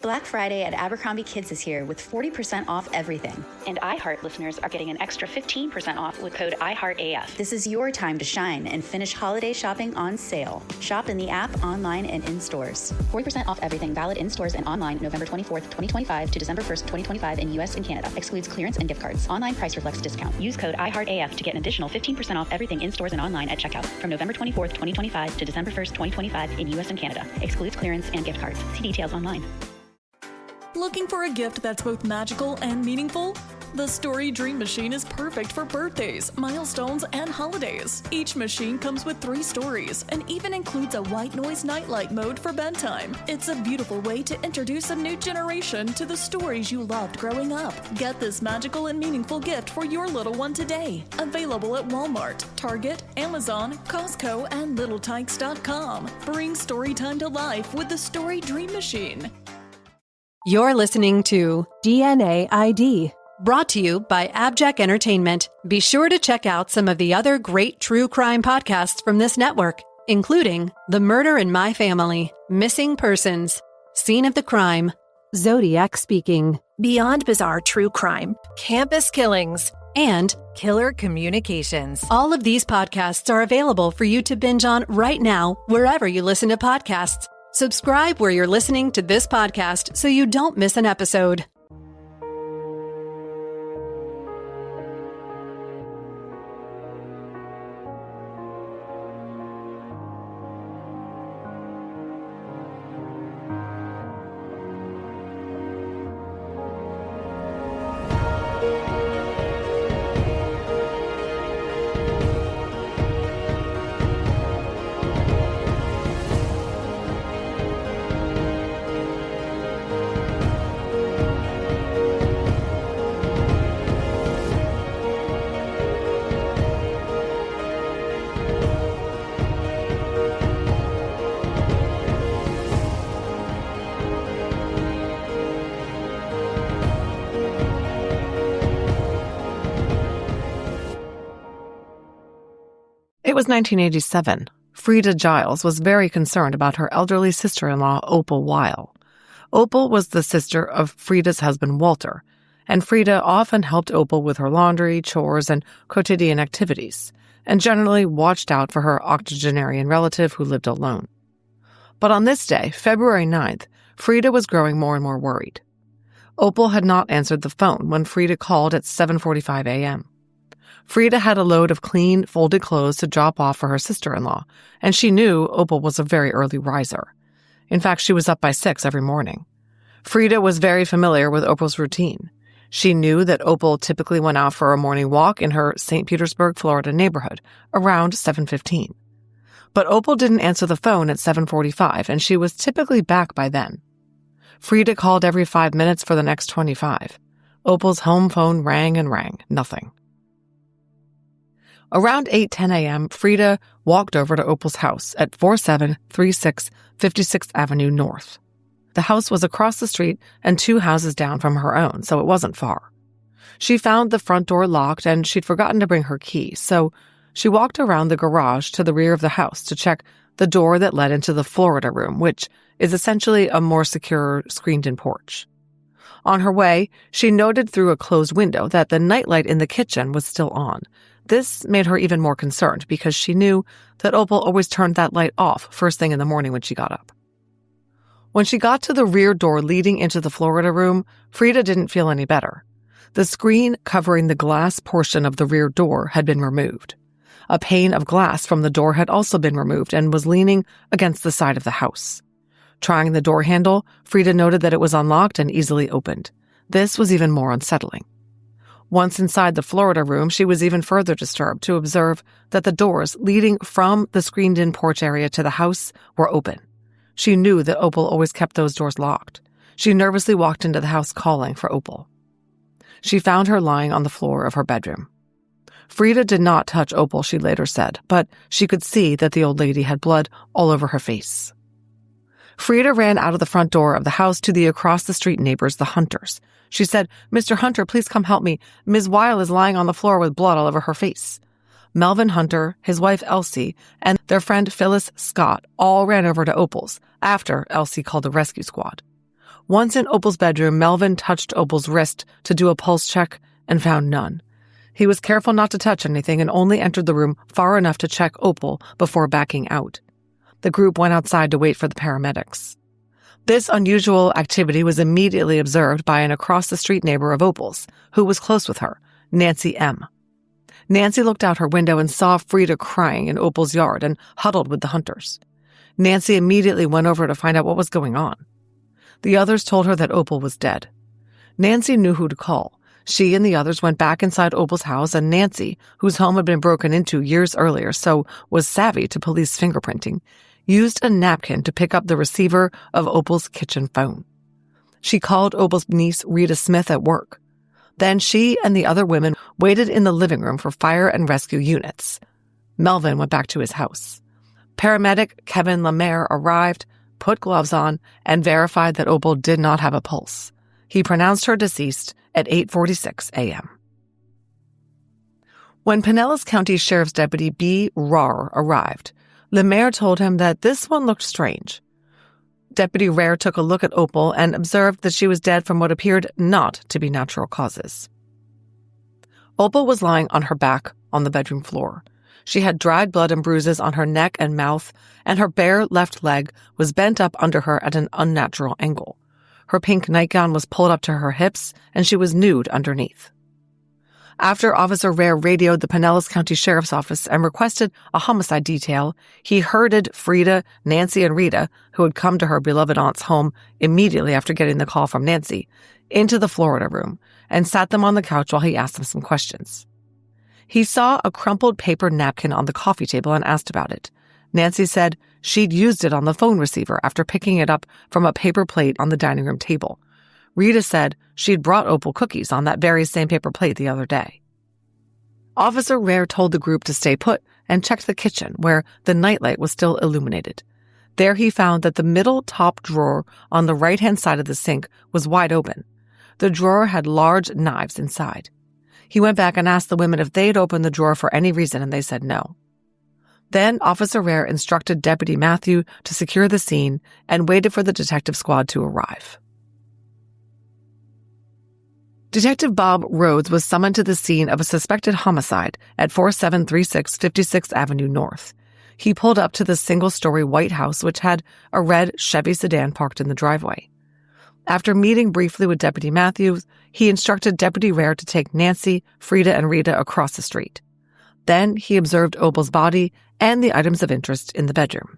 Black Friday at Abercrombie Kids is here with 40% off everything. And iHeart listeners are getting an extra 15% off with code IHEARTAF. This is your time to shine and finish holiday shopping on sale. Shop in the app, online, and in stores. 40% off everything valid in stores and online November 24th, 2025 to December 1st, 2025 in U.S. and Canada. Excludes clearance and gift cards. Online price reflects discount. Use code IHEARTAF to get an additional 15% off everything in stores and online at checkout from November 24th, 2025 to December 1st, 2025 in U.S. and Canada. Excludes clearance and gift cards. See details online. Looking for a gift that's both magical and meaningful? The Story Dream Machine is perfect for birthdays, milestones, and holidays. Each machine comes with 3 stories and even includes a white noise nightlight mode for bedtime. It's a beautiful way to introduce a new generation to the stories you loved growing up. Get this magical and meaningful gift for your little one today. Available at Walmart, Target, Amazon, Costco, and LittleTykes.com. Bring story time to life with the Story Dream Machine. You're listening to DNA ID, brought to you by AbJack Entertainment. Be sure to check out some of the other great true crime podcasts from this network, including The Murder in My Family, Missing Persons, Scene of the Crime, Zodiac Speaking, Beyond Bizarre True Crime, Campus Killings, and Killer Communications. All of these podcasts are available for you to binge on right now, wherever you listen to podcasts. Subscribe where you're listening to this podcast so you don't miss an episode. It was 1987. Frida Giles was very concerned about her elderly sister-in-law, Opal Weil. Opal was the sister of Frida's husband, Walter, and Frida often helped Opal with her laundry, chores, and quotidian activities, and generally watched out for her octogenarian relative who lived alone. But on this day, February 9th, Frida was growing more and more worried. Opal had not answered the phone when Frida called at 7:45 a.m. Frida had a load of clean, folded clothes to drop off for her sister-in-law, and she knew Opal was a very early riser. In fact, she was up by 6 every morning. Frida was very familiar with Opal's routine. She knew that Opal typically went out for a morning walk in her St. Petersburg, Florida neighborhood around 7:15. But Opal didn't answer the phone at 7:45, and she was typically back by then. Frida called every 5 minutes for the next 25. Opal's home phone rang and rang. Nothing. Around 8:10 a.m., Frida walked over to Opal's house at 4736 56th Avenue North. The house was across the street and 2 houses down from her own, so it wasn't far. She found the front door locked and she'd forgotten to bring her key, so she walked around the garage to the rear of the house to check the door that led into the Florida room, which is essentially a more secure, screened-in porch. On her way, she noted through a closed window that the nightlight in the kitchen was still on. This made her even more concerned because she knew that Opal always turned that light off first thing in the morning when she got up. When she got to the rear door leading into the Florida room, Frida didn't feel any better. The screen covering the glass portion of the rear door had been removed. A pane of glass from the door had also been removed and was leaning against the side of the house. Trying the door handle, Frida noted that it was unlocked and easily opened. This was even more unsettling. Once inside the Florida room, she was even further disturbed to observe that the doors leading from the screened-in porch area to the house were open. She knew that Opal always kept those doors locked. She nervously walked into the house calling for Opal. She found her lying on the floor of her bedroom. Frida did not touch Opal, she later said, but she could see that the old lady had blood all over her face. Frida ran out of the front door of the house to the across-the-street neighbors, the Hunters. She said, "Mr. Hunter, please come help me. Ms. Weil is lying on the floor with blood all over her face." Melvin Hunter, his wife Elsie, and their friend Phyllis Scott all ran over to Opal's after Elsie called the rescue squad. Once in Opal's bedroom, Melvin touched Opal's wrist to do a pulse check and found none. He was careful not to touch anything and only entered the room far enough to check Opal before backing out. The group went outside to wait for the paramedics. This unusual activity was immediately observed by an across-the-street neighbor of Opal's, who was close with her, Nancy M. Nancy looked out her window and saw Frida crying in Opal's yard and huddled with the hunters. Nancy immediately went over to find out what was going on. The others told her that Opal was dead. Nancy knew who to call. She and the others went back inside Opal's house, and Nancy, whose home had been broken into years earlier, so was savvy to police fingerprinting, used a napkin to pick up the receiver of Opal's kitchen phone. She called Opal's niece Rita Smith at work. Then she and the other women waited in the living room for fire and rescue units. Melvin went back to his house. Paramedic Kevin Lemaire arrived, put gloves on, and verified that Opal did not have a pulse. He pronounced her deceased at 8:46 a.m. When Pinellas County Sheriff's Deputy B. Rahr arrived, Lemaire told him that this one looked strange. Deputy Rahr took a look at Opal and observed that she was dead from what appeared not to be natural causes. Opal was lying on her back on the bedroom floor. She had dried blood and bruises on her neck and mouth, and her bare left leg was bent up under her at an unnatural angle. Her pink nightgown was pulled up to her hips, and she was nude underneath. After Officer Rahr radioed the Pinellas County Sheriff's Office and requested a homicide detail, he herded Frida, Nancy, and Rita, who had come to her beloved aunt's home immediately after getting the call from Nancy, into the Florida room and sat them on the couch while he asked them some questions. He saw a crumpled paper napkin on the coffee table and asked about it. Nancy said she'd used it on the phone receiver after picking it up from a paper plate on the dining room table. Rita said she'd brought Opal cookies on that very same paper plate the other day. Officer Rahr told the group to stay put and checked the kitchen, where the nightlight was still illuminated. There he found that the middle top drawer on the right-hand side of the sink was wide open. The drawer had large knives inside. He went back and asked the women if they'd opened the drawer for any reason, and they said no. Then Officer Rahr instructed Deputy Matthew to secure the scene and waited for the detective squad to arrive. Detective Bob Rhodes was summoned to the scene of a suspected homicide at 4736 56th Avenue North. He pulled up to the single-story white house, which had a red Chevy sedan parked in the driveway. After meeting briefly with Deputy Matthews, he instructed Deputy Rahr to take Nancy, Frida, and Rita across the street. Then he observed Opal's body and the items of interest in the bedroom.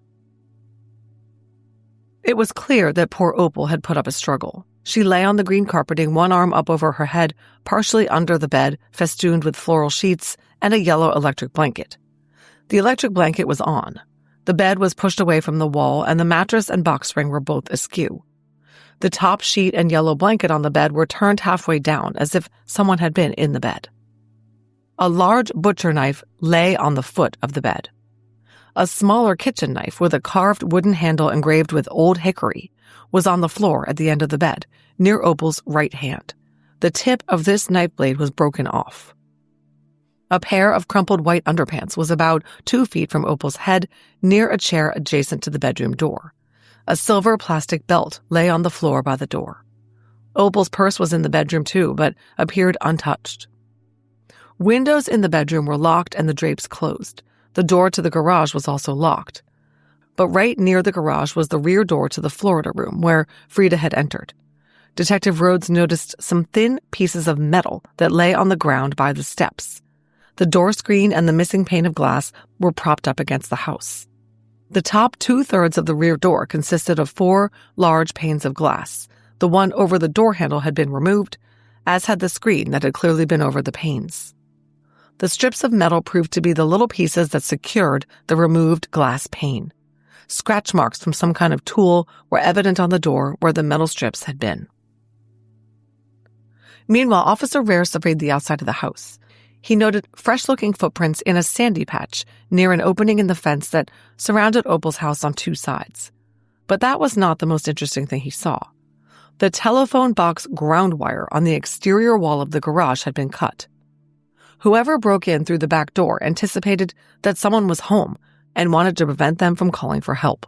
It was clear that poor Opal had put up a struggle. She lay on the green carpeting, one arm up over her head, partially under the bed, festooned with floral sheets and a yellow electric blanket. The electric blanket was on. The bed was pushed away from the wall, and the mattress and box spring were both askew. The top sheet and yellow blanket on the bed were turned halfway down, as if someone had been in the bed. A large butcher knife lay on the foot of the bed. A smaller kitchen knife with a carved wooden handle engraved with Old Hickory was on the floor at the end of the bed, near Opal's right hand. The tip of this knife blade was broken off. A pair of crumpled white underpants was about 2 feet from Opal's head, near a chair adjacent to the bedroom door. A silver plastic belt lay on the floor by the door. Opal's purse was in the bedroom too, but appeared untouched. Windows in the bedroom were locked and the drapes closed. The door to the garage was also locked. But right near the garage was the rear door to the Florida room, where Frida had entered. Detective Rhodes noticed some thin pieces of metal that lay on the ground by the steps. The door screen and the missing pane of glass were propped up against the house. The top 2/3 of the rear door consisted of 4 large panes of glass. The one over the door handle had been removed, as had the screen that had clearly been over the panes. The strips of metal proved to be the little pieces that secured the removed glass pane. Scratch marks from some kind of tool were evident on the door where the metal strips had been. Meanwhile, Officer Rahr surveyed the outside of the house. He noted fresh-looking footprints in a sandy patch near an opening in the fence that surrounded Opal's house on 2 sides. But that was not the most interesting thing he saw. The telephone box ground wire on the exterior wall of the garage had been cut. Whoever broke in through the back door anticipated that someone was home and wanted to prevent them from calling for help.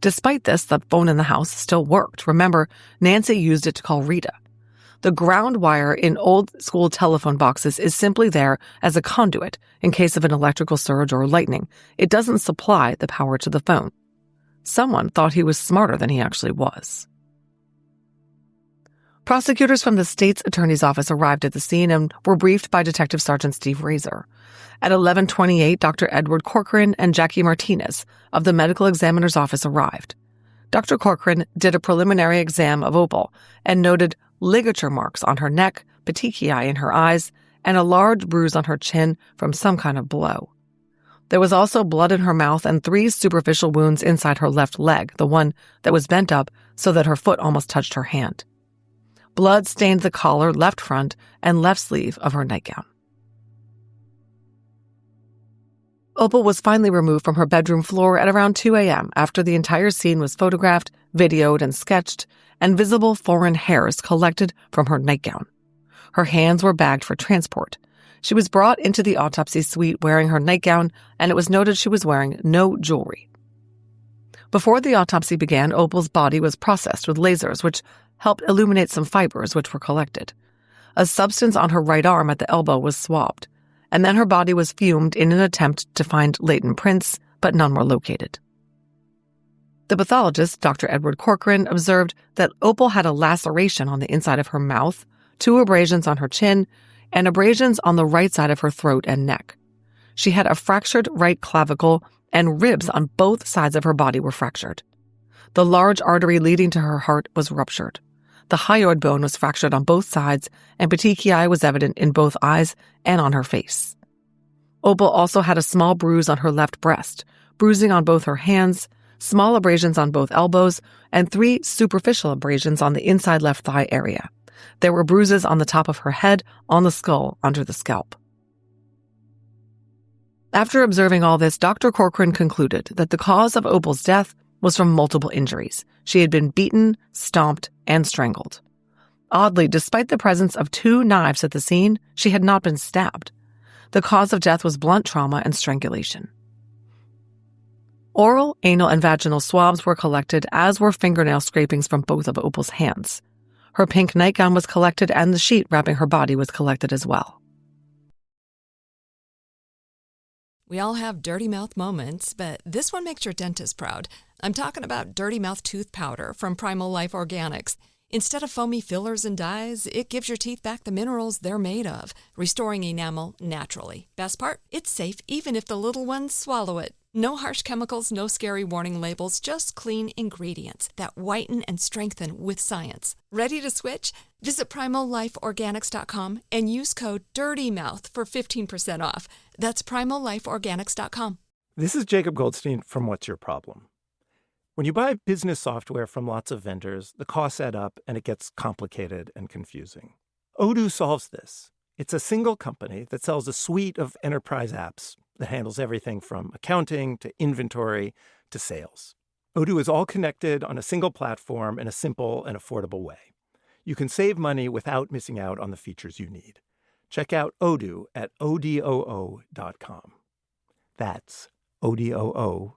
Despite this, the phone in the house still worked. Remember, Nancy used it to call Rita. The ground wire in old-school telephone boxes is simply there as a conduit in case of an electrical surge or lightning. It doesn't supply the power to the phone. Someone thought he was smarter than he actually was. Prosecutors from the state's attorney's office arrived at the scene and were briefed by Detective Sergeant Steve Razor. At 11:28, Dr. Edward Corcoran and Jackie Martinez of the medical examiner's office arrived. Dr. Corcoran did a preliminary exam of Opal and noted ligature marks on her neck, petechiae in her eyes, and a large bruise on her chin from some kind of blow. There was also blood in her mouth and 3 superficial wounds inside her left leg, the one that was bent up so that her foot almost touched her hand. Blood stained the collar, left front, and left sleeve of her nightgown. Opal was finally removed from her bedroom floor at around 2 a.m. after the entire scene was photographed, videoed, and sketched, and visible foreign hairs collected from her nightgown. Her hands were bagged for transport. She was brought into the autopsy suite wearing her nightgown, and it was noted she was wearing no jewelry. Before the autopsy began, Opal's body was processed with lasers, which helped illuminate some fibers which were collected. A substance on her right arm at the elbow was swabbed, and then her body was fumed in an attempt to find latent prints, but none were located. The pathologist, Dr. Edward Corcoran, observed that Opal had a laceration on the inside of her mouth, 2 abrasions on her chin, and abrasions on the right side of her throat and neck. She had a fractured right clavicle, and ribs on both sides of her body were fractured. The large artery leading to her heart was ruptured. The hyoid bone was fractured on both sides, and petechiae was evident in both eyes and on her face. Opal also had a small bruise on her left breast, bruising on both her hands, small abrasions on both elbows, and 3 superficial abrasions on the inside left thigh area. There were bruises on the top of her head, on the skull, under the scalp. After observing all this, Dr. Corcoran concluded that the cause of Opal's death was from multiple injuries. She had been beaten, stomped, and strangled. Oddly, despite the presence of 2 knives at the scene, she had not been stabbed. The cause of death was blunt trauma and strangulation. Oral, anal, and vaginal swabs were collected, as were fingernail scrapings from both of Opal's hands. Her pink nightgown was collected, and the sheet wrapping her body was collected as well. We all have dirty mouth moments, but this one makes your dentist proud. I'm talking about Dirty Mouth Tooth Powder from Primal Life Organics. Instead of foamy fillers and dyes, it gives your teeth back the minerals they're made of, restoring enamel naturally. Best part? It's safe even if the little ones swallow it. No harsh chemicals, no scary warning labels, just clean ingredients that whiten and strengthen with science. Ready to switch? Visit PrimalLifeOrganics.com and use code DIRTYMOUTH for 15% off. That's PrimalLifeOrganics.com. This is Jacob Goldstein from What's Your Problem? When you buy business software from lots of vendors, the costs add up and it gets complicated and confusing. Odoo solves this. It's a single company that sells a suite of enterprise apps that handles everything from accounting to inventory to sales. Odoo is all connected on a single platform in a simple and affordable way. You can save money without missing out on the features you need. Check out Odoo at odoo.com. That's odoo.com.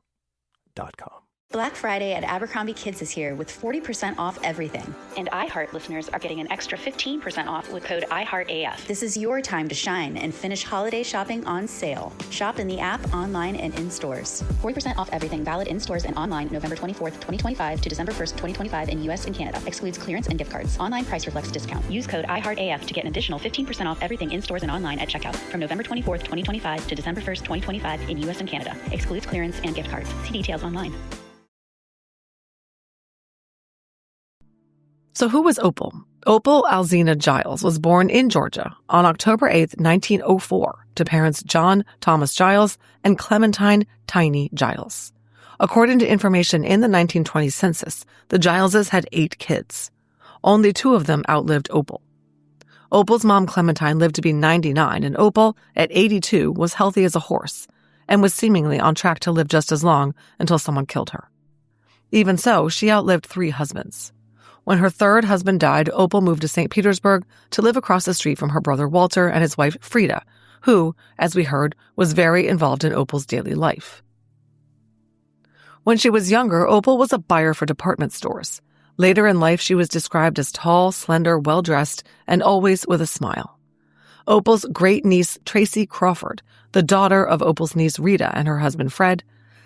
Black Friday at Abercrombie Kids is here with 40% off everything. And iHeart listeners are getting an extra 15% off with code IHEARTAF. This is your time to shine and finish holiday shopping on sale. Shop in the app, online, and in stores. 40% off everything valid in stores and online November 24th, 2025 to December 1st, 2025 in U.S. and Canada. Excludes clearance and gift cards. Online price reflects discount. Use code IHEARTAF to get an additional 15% off everything in stores and online at checkout from November 24th, 2025 to December 1st, 2025 in U.S. and Canada. Excludes clearance and gift cards. See details online. So who was Opal? Opal Alzina Giles was born in Georgia on October 8, 1904, to parents John Thomas Giles and Clementine Tiny Giles. According to information in the 1920 census, the Gileses had 8 kids. Only 2 of them outlived Opal. Opal's mom Clementine lived to be 99, and Opal, at 82, was healthy as a horse and was seemingly on track to live just as long until someone killed her. Even so, she outlived 3 husbands. When her 3rd husband died, Opal moved to St. Petersburg to live across the street from her brother Walter and his wife Frida, who, as we heard, was very involved in Opal's daily life. When she was younger, Opal was a buyer for department stores. Later in life, she was described as tall, slender, well-dressed, and always with a smile. Opal's great-niece, Tracy Crawford, the daughter of Opal's niece Rita and her husband Fred,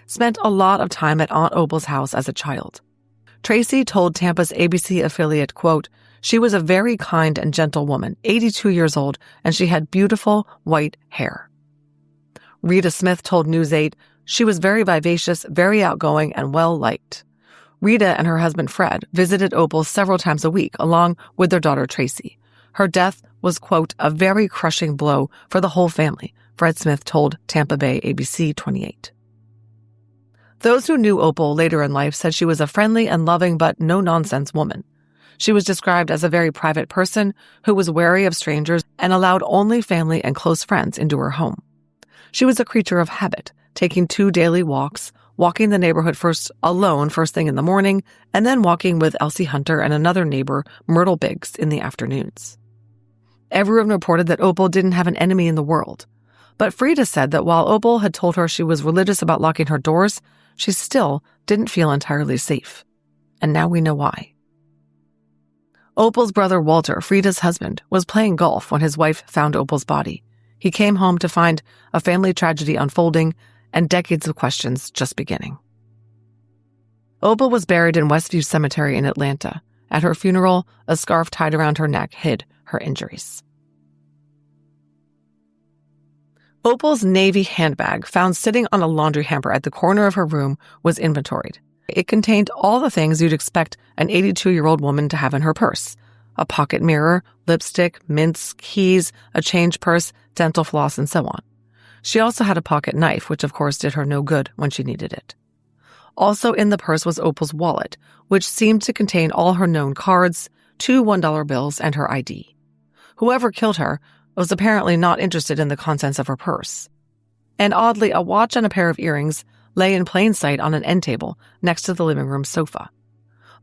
spent a lot of time at Aunt Opal's house as a child. Tracy told Tampa's ABC affiliate, quote, "She was a very kind and gentle woman, 82 years old, and she had beautiful white hair." Rita Smith told News 8, "She was very vivacious, very outgoing, and well-liked." Rita and her husband Fred visited Opal several times a week, along with their daughter Tracy. Her death was, quote, "a very crushing blow for the whole family," Fred Smith told Tampa Bay ABC 28. Those who knew Opal later in life said she was a friendly and loving but no-nonsense woman. She was described as a very private person who was wary of strangers and allowed only family and close friends into her home. She was a creature of habit, taking 2 daily walks, walking the neighborhood first alone first thing in the morning, and then walking with Elsie Hunter and another neighbor, Myrtle Biggs, in the afternoons. Everyone reported that Opal didn't have an enemy in the world. But Frida said that while Opal had told her she was religious about locking her doors, she still didn't feel entirely safe. And now we know why. Opal's brother Walter, Frida's husband, was playing golf when his wife found Opal's body. He came home to find a family tragedy unfolding and decades of questions just beginning. Opal was buried in Westview Cemetery in Atlanta. At her funeral, a scarf tied around her neck hid her injuries. Opal's navy handbag, found sitting on a laundry hamper at the corner of her room, was inventoried. It contained all the things you'd expect an 82-year-old woman to have in her purse: a pocket mirror, lipstick, mints, keys, a change purse, dental floss, and so on. She also had a pocket knife, which of course did her no good when she needed it. Also in the purse was Opal's wallet, which seemed to contain all her known cards, 2 $1 bills, and her ID. Whoever killed her was apparently not interested in the contents of her purse. And oddly, a watch and a pair of earrings lay in plain sight on an end table next to the living room sofa.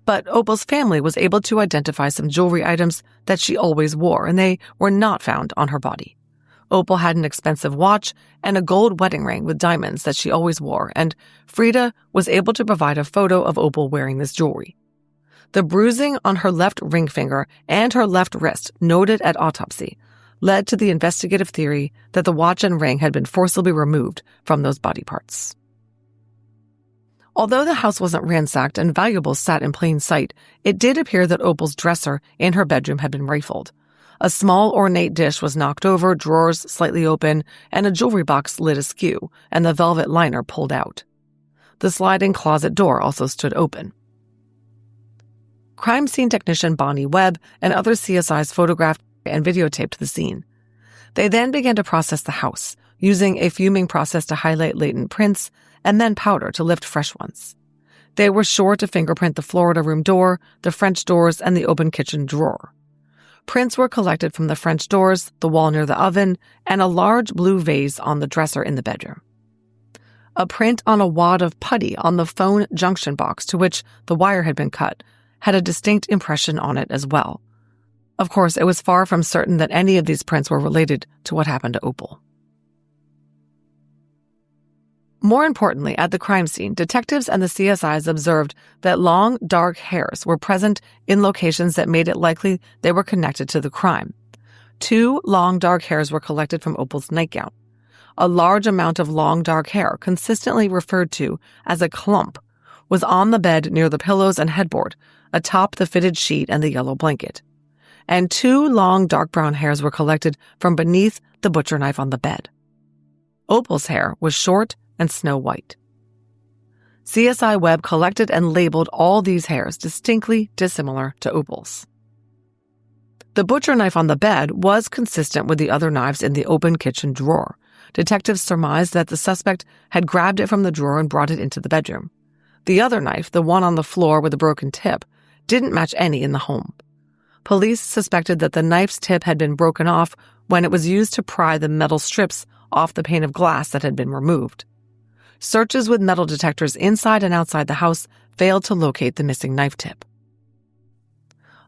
But Opal's family was able to identify some jewelry items that she always wore, and they were not found on her body. Opal had an expensive watch and a gold wedding ring with diamonds that she always wore, and Frida was able to provide a photo of Opal wearing this jewelry. The bruising on her left ring finger and her left wrist, noted at autopsy, led to the investigative theory that the watch and ring had been forcibly removed from those body parts. Although the house wasn't ransacked and valuables sat in plain sight, it did appear that Opal's dresser in her bedroom had been rifled. A small ornate dish was knocked over, drawers slightly open, and a jewelry box lid askew, and the velvet liner pulled out. The sliding closet door also stood open. Crime scene technician Bonnie Webb and other CSIs photographed and videotaped the scene. They then began to process the house, using a fuming process to highlight latent prints and then powder to lift fresh ones. They were sure to fingerprint the Florida room door, the French doors, and the open kitchen drawer. Prints were collected from the French doors, the wall near the oven, and a large blue vase on the dresser in the bedroom. A print on a wad of putty on the phone junction box to which the wire had been cut had a distinct impression on it as well. Of course, it was far from certain that any of these prints were related to what happened to Opal. More importantly, at the crime scene, detectives and the CSIs observed that long, dark hairs were present in locations that made it likely they were connected to the crime. 2 long, dark hairs were collected from Opal's nightgown. A large amount of long, dark hair, consistently referred to as a clump, was on the bed near the pillows and headboard, atop the fitted sheet and the yellow blanket. And 2 long, dark brown hairs were collected from beneath the butcher knife on the bed. Opal's hair was short and snow white. CSI Webb collected and labeled all these hairs distinctly dissimilar to Opal's. The butcher knife on the bed was consistent with the other knives in the open kitchen drawer. Detectives surmised that the suspect had grabbed it from the drawer and brought it into the bedroom. The other knife, the one on the floor with the broken tip, didn't match any in the home. Police suspected that the knife's tip had been broken off when it was used to pry the metal strips off the pane of glass that had been removed. Searches with metal detectors inside and outside the house failed to locate the missing knife tip.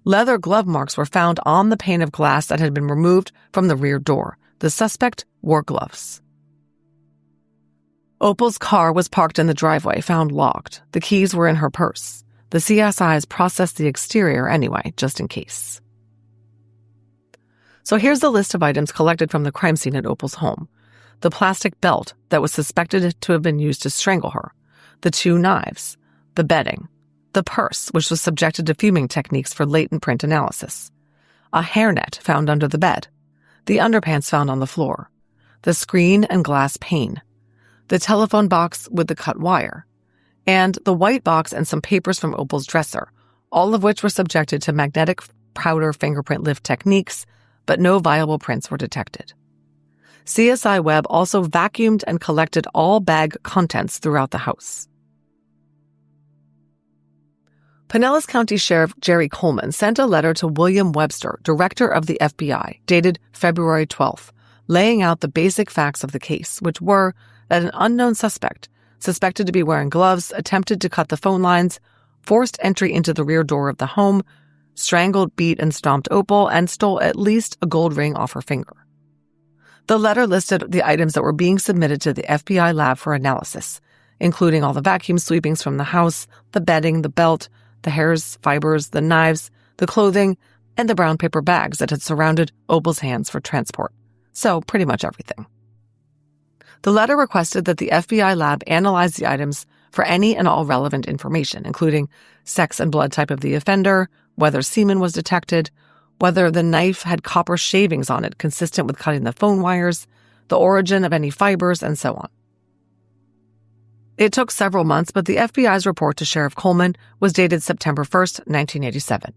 Leather glove marks were found on the pane of glass that had been removed from the rear door. The suspect wore gloves. Opal's car was parked in the driveway, found locked. The keys were in her purse. The CSIs processed the exterior anyway, just in case. So here's the list of items collected from the crime scene at Opal's home. The plastic belt that was suspected to have been used to strangle her. The 2 knives. The bedding. The purse, which was subjected to fuming techniques for latent print analysis. A hairnet found under the bed. The underpants found on the floor. The screen and glass pane. The telephone box with the cut wire. And the white box and some papers from Opal's dresser, all of which were subjected to magnetic powder fingerprint lift techniques, but no viable prints were detected. CSI Webb also vacuumed and collected all bag contents throughout the house. Pinellas County Sheriff Jerry Coleman sent a letter to William Webster, director of the FBI, dated February 12th, laying out the basic facts of the case, which were that an unknown suspect, suspected to be wearing gloves, attempted to cut the phone lines, forced entry into the rear door of the home, strangled, beat, and stomped Opal, and stole at least a gold ring off her finger. The letter listed the items that were being submitted to the FBI lab for analysis, including all the vacuum sweepings from the house, the bedding, the belt, the hairs, fibers, the knives, the clothing, and the brown paper bags that had surrounded Opal's hands for transport. So pretty much everything. The letter requested that the FBI lab analyze the items for any and all relevant information, including sex and blood type of the offender, whether semen was detected, whether the knife had copper shavings on it consistent with cutting the phone wires, the origin of any fibers, and so on. It took several months, but the FBI's report to Sheriff Coleman was dated September 1st, 1987.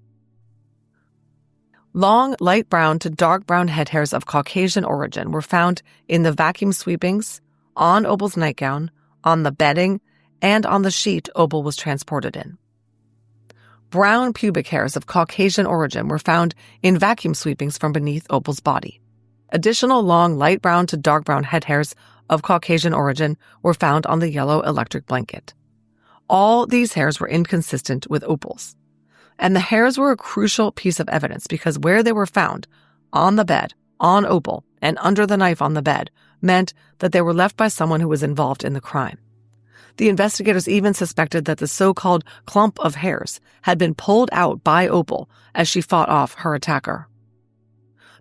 Long, light brown to dark brown head hairs of Caucasian origin were found in the vacuum sweepings, on Opal's nightgown, on the bedding, and on the sheet Opal was transported in. Brown pubic hairs of Caucasian origin were found in vacuum sweepings from beneath Opal's body. Additional long, light brown to dark brown head hairs of Caucasian origin were found on the yellow electric blanket. All these hairs were inconsistent with Opal's. And the hairs were a crucial piece of evidence because where they were found, on the bed, on Opal, and under the knife on the bed, meant that they were left by someone who was involved in the crime. The investigators even suspected that the so-called clump of hairs had been pulled out by Opal as she fought off her attacker.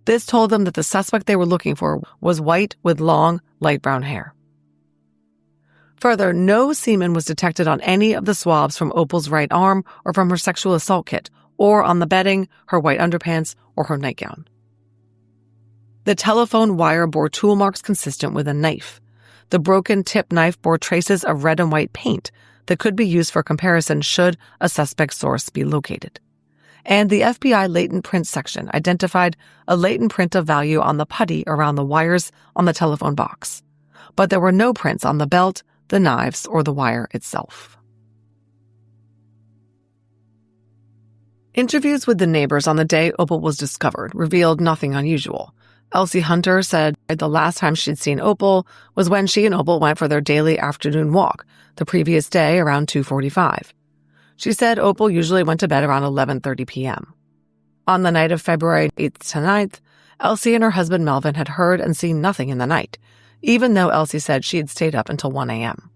This told them that the suspect they were looking for was white with long, light brown hair. Further, no semen was detected on any of the swabs from Opal's right arm or from her sexual assault kit, or on the bedding, her white underpants, or her nightgown. The telephone wire bore tool marks consistent with a knife. The broken tip knife bore traces of red and white paint that could be used for comparison should a suspect source be located. And the FBI latent print section identified a latent print of value on the putty around the wires on the telephone box. But there were no prints on the belt, the knives, or the wire itself. Interviews with the neighbors on the day Opal was discovered revealed nothing unusual. Elsie Hunter said the last time she'd seen Opal was when she and Opal went for their daily afternoon walk, the previous day around 2:45. She said Opal usually went to bed around 11:30 p.m. On the night of February 8th to 9th, Elsie and her husband Melvin had heard and seen nothing in the night, even though Elsie said she had stayed up until 1 a.m.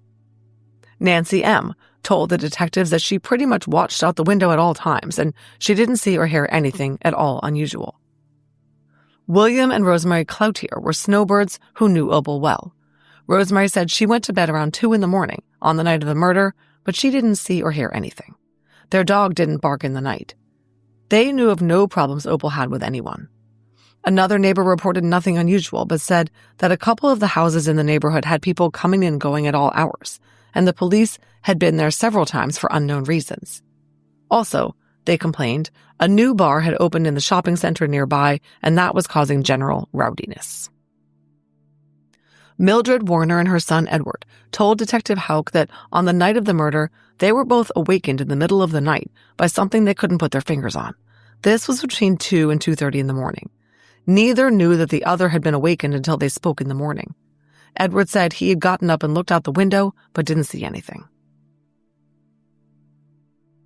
Nancy M. told the detectives that she pretty much watched out the window at all times, and she didn't see or hear anything at all unusual. William and Rosemary Cloutier were snowbirds who knew Opal well. Rosemary said she went to bed around 2 a.m. on the night of the murder, but she didn't see or hear anything. Their dog didn't bark in the night. They knew of no problems Opal had with anyone. Another neighbor reported nothing unusual, but said that a couple of the houses in the neighborhood had people coming and going at all hours, and the police had been there several times for unknown reasons. Also, they complained, a new bar had opened in the shopping center nearby, and that was causing general rowdiness. Mildred Warner and her son Edward told Detective Houck that on the night of the murder, they were both awakened in the middle of the night by something they couldn't put their fingers on. This was between 2 and 2:30 in the morning. Neither knew that the other had been awakened until they spoke in the morning. Edward said he had gotten up and looked out the window, but didn't see anything.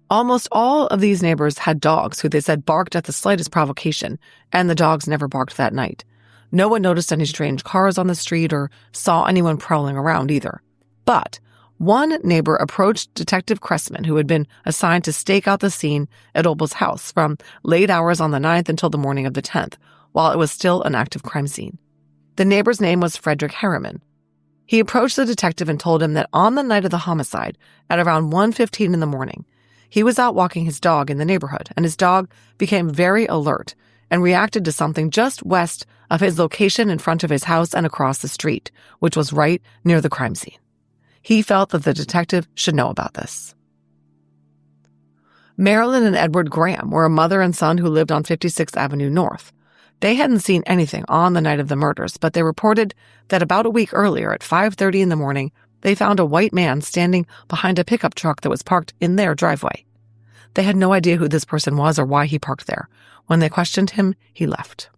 Almost all of these neighbors had dogs who they said barked at the slightest provocation, and the dogs never barked that night. No one noticed any strange cars on the street or saw anyone prowling around either. But one neighbor approached Detective Cressman, who had been assigned to stake out the scene at Opal's house from late hours on the 9th until the morning of the 10th, while it was still an active crime scene. The neighbor's name was Frederick Harriman. He approached the detective and told him that on the night of the homicide, at around 1:15 in the morning, he was out walking his dog in the neighborhood, and his dog became very alert and reacted to something just west of his location in front of his house and across the street, which was right near the crime scene. He felt that the detective should know about this. Marilyn and Edward Graham were a mother and son who lived on 56th Avenue North. They hadn't seen anything on the night of the murders, but they reported that about a week earlier at 5:30 in the morning, they found a white man standing behind a pickup truck that was parked in their driveway. They had no idea who this person was or why he parked there. When they questioned him, he left.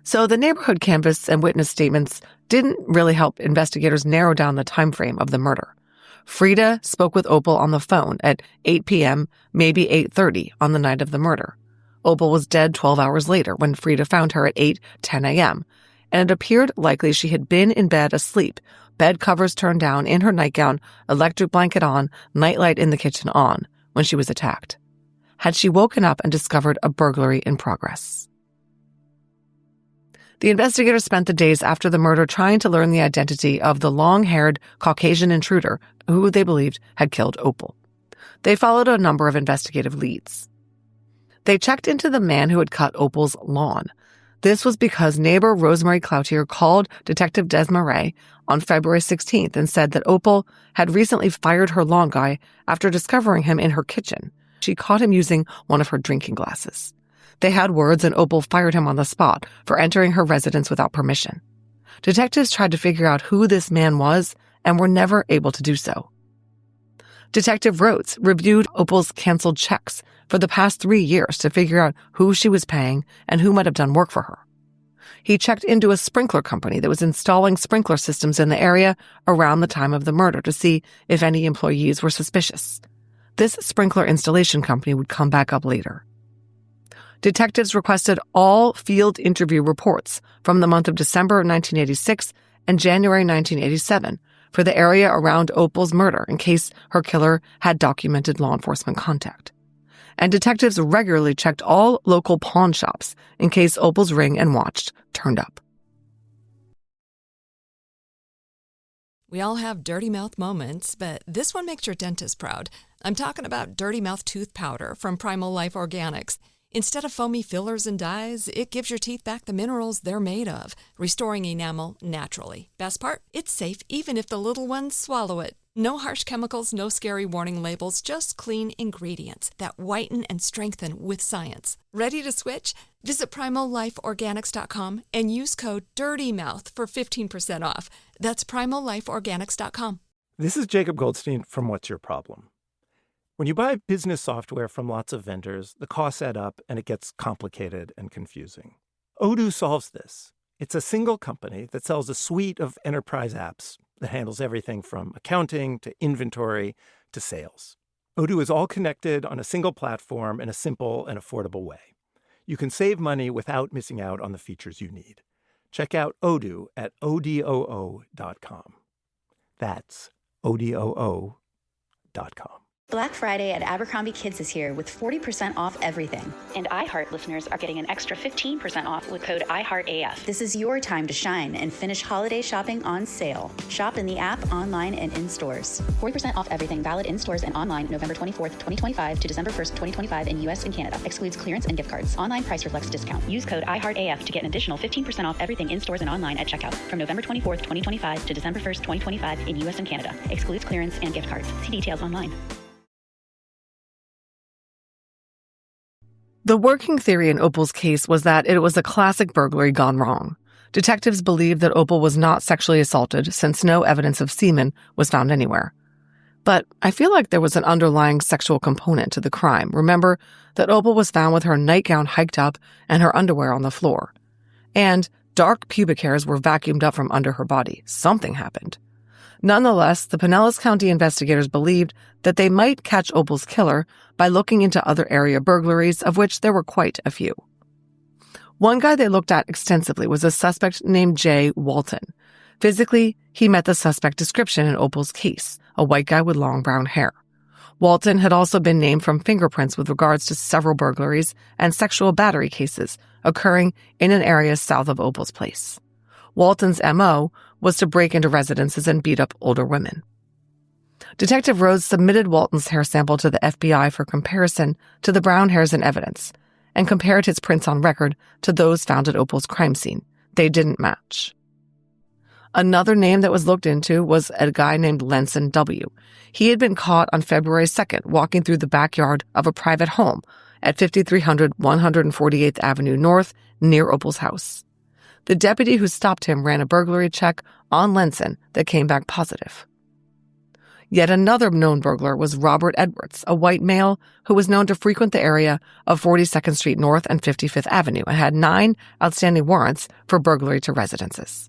So the neighborhood canvass and witness statements didn't really help investigators narrow down the time frame of the murder. Frida spoke with Opal on the phone at 8 p.m., maybe 8:30 on the night of the murder. Opal was dead 12 hours later when Frida found her at 8:10 a.m., and it appeared likely she had been in bed asleep, bed covers turned down, in her nightgown, electric blanket on, nightlight in the kitchen on, when she was attacked. Had she woken up and discovered a burglary in progress? The investigators spent the days after the murder trying to learn the identity of the long-haired Caucasian intruder who they believed had killed Opal. They followed a number of investigative leads. They checked into the man who had cut Opal's lawn. This was because neighbor Rosemary Cloutier called Detective Desmarais on February 16th and said that Opal had recently fired her lawn guy after discovering him in her kitchen. She caught him using one of her drinking glasses. They had words, and Opal fired him on the spot for entering her residence without permission. Detectives tried to figure out who this man was and were never able to do so. Detective Rhodes reviewed Opal's canceled checks for the past 3 years to figure out who she was paying and who might have done work for her. He checked into a sprinkler company that was installing sprinkler systems in the area around the time of the murder to see if any employees were suspicious. This sprinkler installation company would come back up later. Detectives requested all field interview reports from the month of December 1986 and January 1987 for the area around Opal's murder in case her killer had documented law enforcement contact. And detectives regularly checked all local pawn shops in case Opal's ring and watch turned up. We all have dirty mouth moments, but this one makes your dentist proud. I'm talking about Dirty Mouth Tooth Powder from Primal Life Organics. Instead of foamy fillers and dyes, it gives your teeth back the minerals they're made of, restoring enamel naturally. Best part? It's safe even if the little ones swallow it. No harsh chemicals, no scary warning labels, just clean ingredients that whiten and strengthen with science. Ready to switch? Visit PrimalLifeOrganics.com and use code DIRTYMOUTH for 15% off. That's PrimalLifeOrganics.com. This is Jacob Goldstein from What's Your Problem? When you buy business software from lots of vendors, the costs add up and it gets complicated and confusing. Odoo solves this. It's a single company that sells a suite of enterprise apps that handles everything from accounting to inventory to sales. Odoo is all connected on a single platform in a simple and affordable way. You can save money without missing out on the features you need. Check out Odoo at odoo.com. That's odoo.com. Black Friday at Abercrombie Kids is here with 40% off everything. And iHeart listeners are getting an extra 15% off with code IHEARTAF. This is your time to shine and finish holiday shopping on sale. Shop in the app, online, and in stores. 40% off everything valid in stores and online November 24th, 2025 to December 1st, 2025 in US and Canada. Excludes clearance and gift cards. Online price reflects discount. Use code IHEARTAF to get an additional 15% off everything in stores and online at checkout from November 24th, 2025 to December 1st, 2025 in US and Canada. Excludes clearance and gift cards. See details online. The working theory in Opal's case was that it was a classic burglary gone wrong. Detectives believed that Opal was not sexually assaulted since no evidence of semen was found anywhere. But I feel like there was an underlying sexual component to the crime. Remember that Opal was found with her nightgown hiked up and her underwear on the floor. And dark pubic hairs were vacuumed up from under her body. Something happened. Nonetheless, the Pinellas County investigators believed that they might catch Opal's killer by looking into other area burglaries, of which there were quite a few. One guy they looked at extensively was a suspect named Jay Walton. Physically, he met the suspect description in Opal's case, a white guy with long brown hair. Walton had also been named from fingerprints with regards to several burglaries and sexual battery cases occurring in an area south of Opal's place. Walton's M.O. was to break into residences and beat up older women. Detective Rhodes submitted Walton's hair sample to the FBI for comparison to the brown hairs in evidence and compared his prints on record to those found at Opal's crime scene. They didn't match. Another name that was looked into was a guy named Lenson W. He had been caught on February 2nd walking through the backyard of a private home at 5300 148th Avenue North near Opal's house. The deputy who stopped him ran a burglary check on Lenson that came back positive. Yet another known burglar was Robert Edwards, a white male who was known to frequent the area of 42nd Street North and 55th Avenue and had 9 outstanding warrants for burglary to residences.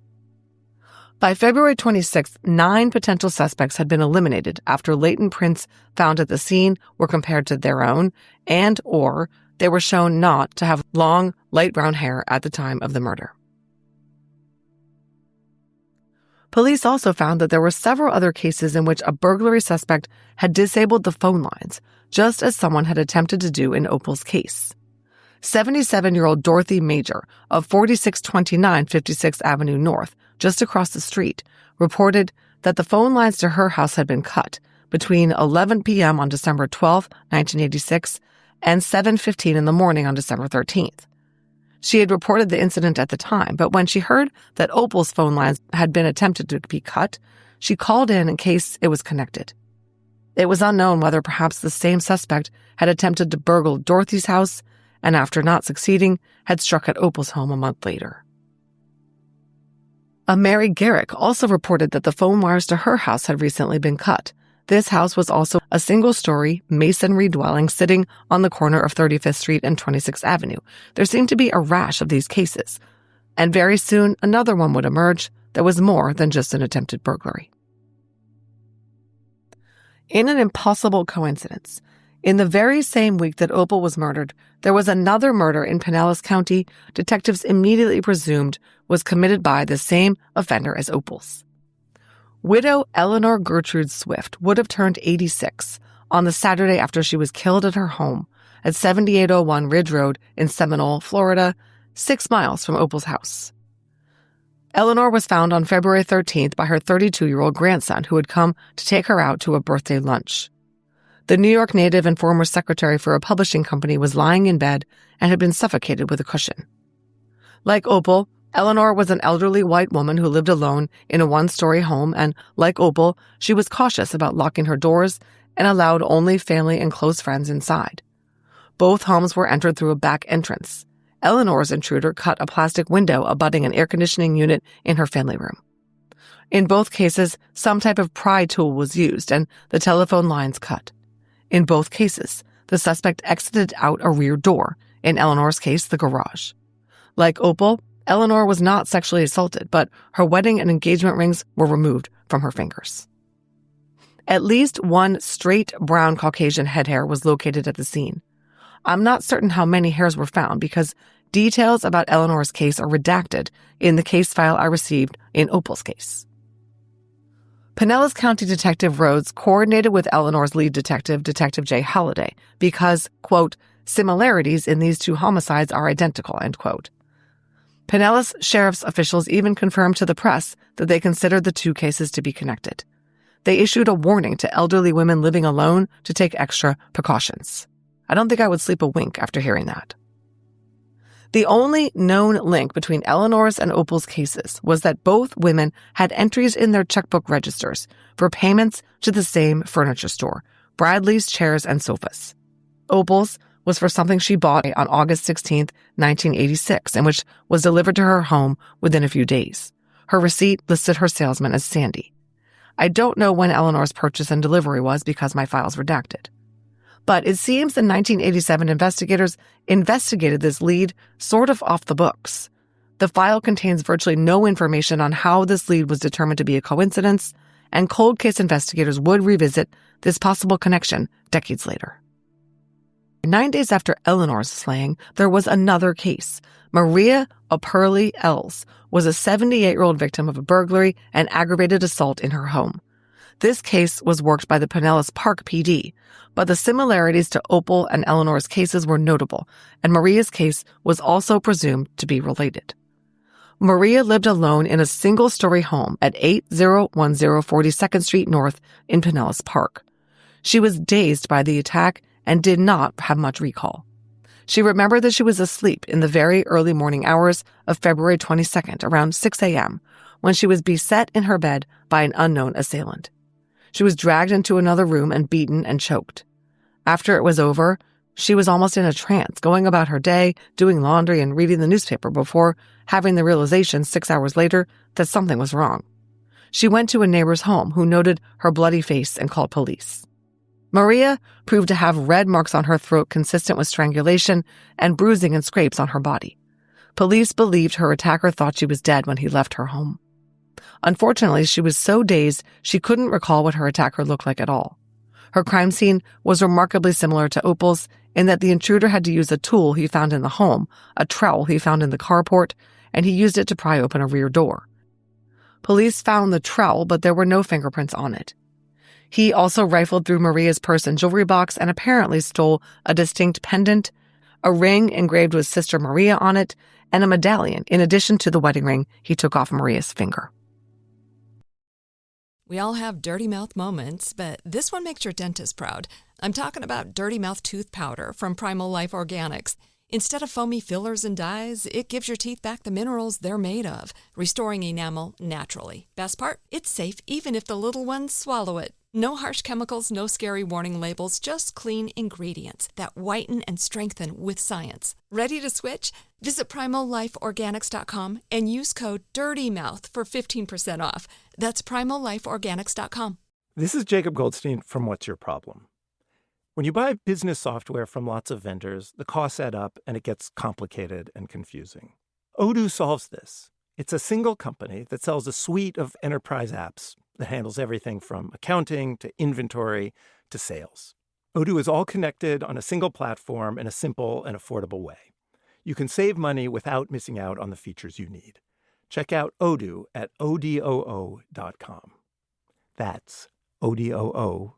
By February 26th, 9 potential suspects had been eliminated after latent prints found at the scene were compared to their own and/or they were shown not to have long, light brown hair at the time of the murder. Police also found that there were several other cases in which a burglary suspect had disabled the phone lines, just as someone had attempted to do in Opal's case. 77-year-old Dorothy Major of 4629 56th Avenue North, just across the street, reported that the phone lines to her house had been cut between 11 p.m. on December 12, 1986, and 7:15 in the morning on December 13th. She had reported the incident at the time, but when she heard that Opal's phone lines had been attempted to be cut, she called in case it was connected. It was unknown whether perhaps the same suspect had attempted to burgle Dorothy's house and, after not succeeding, had struck at Opal's home a month later. A Mary Garrick also reported that the phone wires to her house had recently been cut. This house was also a single-story masonry dwelling sitting on the corner of 35th Street and 26th Avenue. There seemed to be a rash of these cases, and very soon another one would emerge that was more than just an attempted burglary. In an impossible coincidence, in the very same week that Opal was murdered, there was another murder in Pinellas County detectives immediately presumed was committed by the same offender as Opal's. Widow Eleanor Gertrude Swift would have turned 86 on the Saturday after she was killed at her home at 7801 Ridge Road in Seminole, Florida, 6 miles from Opal's house. Eleanor was found on February 13th by her 32-year-old grandson who had come to take her out to a birthday lunch. The New York native and former secretary for a publishing company was lying in bed and had been suffocated with a cushion. Like Opal, Eleanor was an elderly white woman who lived alone in a 1-story home, and like Opal, she was cautious about locking her doors and allowed only family and close friends inside. Both homes were entered through a back entrance. Eleanor's intruder cut a plastic window abutting an air conditioning unit in her family room. In both cases, some type of pry tool was used and the telephone lines cut. In both cases, the suspect exited out a rear door, in Eleanor's case, the garage. Like Opal, Eleanor was not sexually assaulted, but her wedding and engagement rings were removed from her fingers. At least one straight brown Caucasian head hair was located at the scene. I'm not certain how many hairs were found because details about Eleanor's case are redacted in the case file I received in Opal's case. Pinellas County Detective Rhodes coordinated with Eleanor's lead detective, Detective J. Holliday, because, quote, similarities in these 2 homicides are identical, end quote. Pinellas Sheriff's officials even confirmed to the press that they considered the 2 cases to be connected. They issued a warning to elderly women living alone to take extra precautions. I don't think I would sleep a wink after hearing that. The only known link between Eleanor's and Opal's cases was that both women had entries in their checkbook registers for payments to the same furniture store, Bradley's Chairs and Sofas. Opal's was for something she bought on August 16, 1986, and which was delivered to her home within a few days. Her receipt listed her salesman as Sandy. I don't know when Eleanor's purchase and delivery was because my file's redacted. But it seems the 1987 investigators investigated this lead sort of off the books. The file contains virtually no information on how this lead was determined to be a coincidence, and cold case investigators would revisit this possible connection decades later. 9 days after Eleanor's slaying, there was another case. Maria Opal Weil was a 78-year-old victim of a burglary and aggravated assault in her home. This case was worked by the Pinellas Park PD, but the similarities to Opal and Eleanor's cases were notable, and Maria's case was also presumed to be related. Maria lived alone in a single-story home at 8010 42nd Street North in Pinellas Park. She was dazed by the attack and did not have much recall. She remembered that she was asleep in the very early morning hours of February 22nd, around 6 a.m., when she was beset in her bed by an unknown assailant. She was dragged into another room and beaten and choked. After it was over, she was almost in a trance, going about her day, doing laundry and reading the newspaper before having the realization 6 hours later that something was wrong. She went to a neighbor's home who noted her bloody face and called police. Maria proved to have red marks on her throat consistent with strangulation and bruising and scrapes on her body. Police believed her attacker thought she was dead when he left her home. Unfortunately, she was so dazed she couldn't recall what her attacker looked like at all. Her crime scene was remarkably similar to Opal's in that the intruder had to use a tool he found in the home, a trowel he found in the carport, and he used it to pry open a rear door. Police found the trowel, but there were no fingerprints on it. He also rifled through Maria's purse and jewelry box and apparently stole a distinct pendant, a ring engraved with Sister Maria on it, and a medallion, in addition to the wedding ring he took off Maria's finger. We all have dirty mouth moments, but this one makes your dentist proud. I'm talking about Dirty Mouth Tooth Powder from Primal Life Organics. Instead of foamy fillers and dyes, it gives your teeth back the minerals they're made of, restoring enamel naturally. Best part? It's safe even if the little ones swallow it. No harsh chemicals, no scary warning labels, just clean ingredients that whiten and strengthen with science. Ready to switch? Visit PrimalLifeOrganics.com and use code DIRTYMOUTH for 15% off. That's PrimalLifeOrganics.com. This is Jacob Goldstein from What's Your Problem? When you buy business software from lots of vendors, the costs add up and it gets complicated and confusing. Odoo solves this. It's a single company that sells a suite of enterprise apps that handles everything from accounting to inventory to sales. Odoo is all connected on a single platform in a simple and affordable way. You can save money without missing out on the features you need. Check out Odoo at odoo.com. That's odoo.com.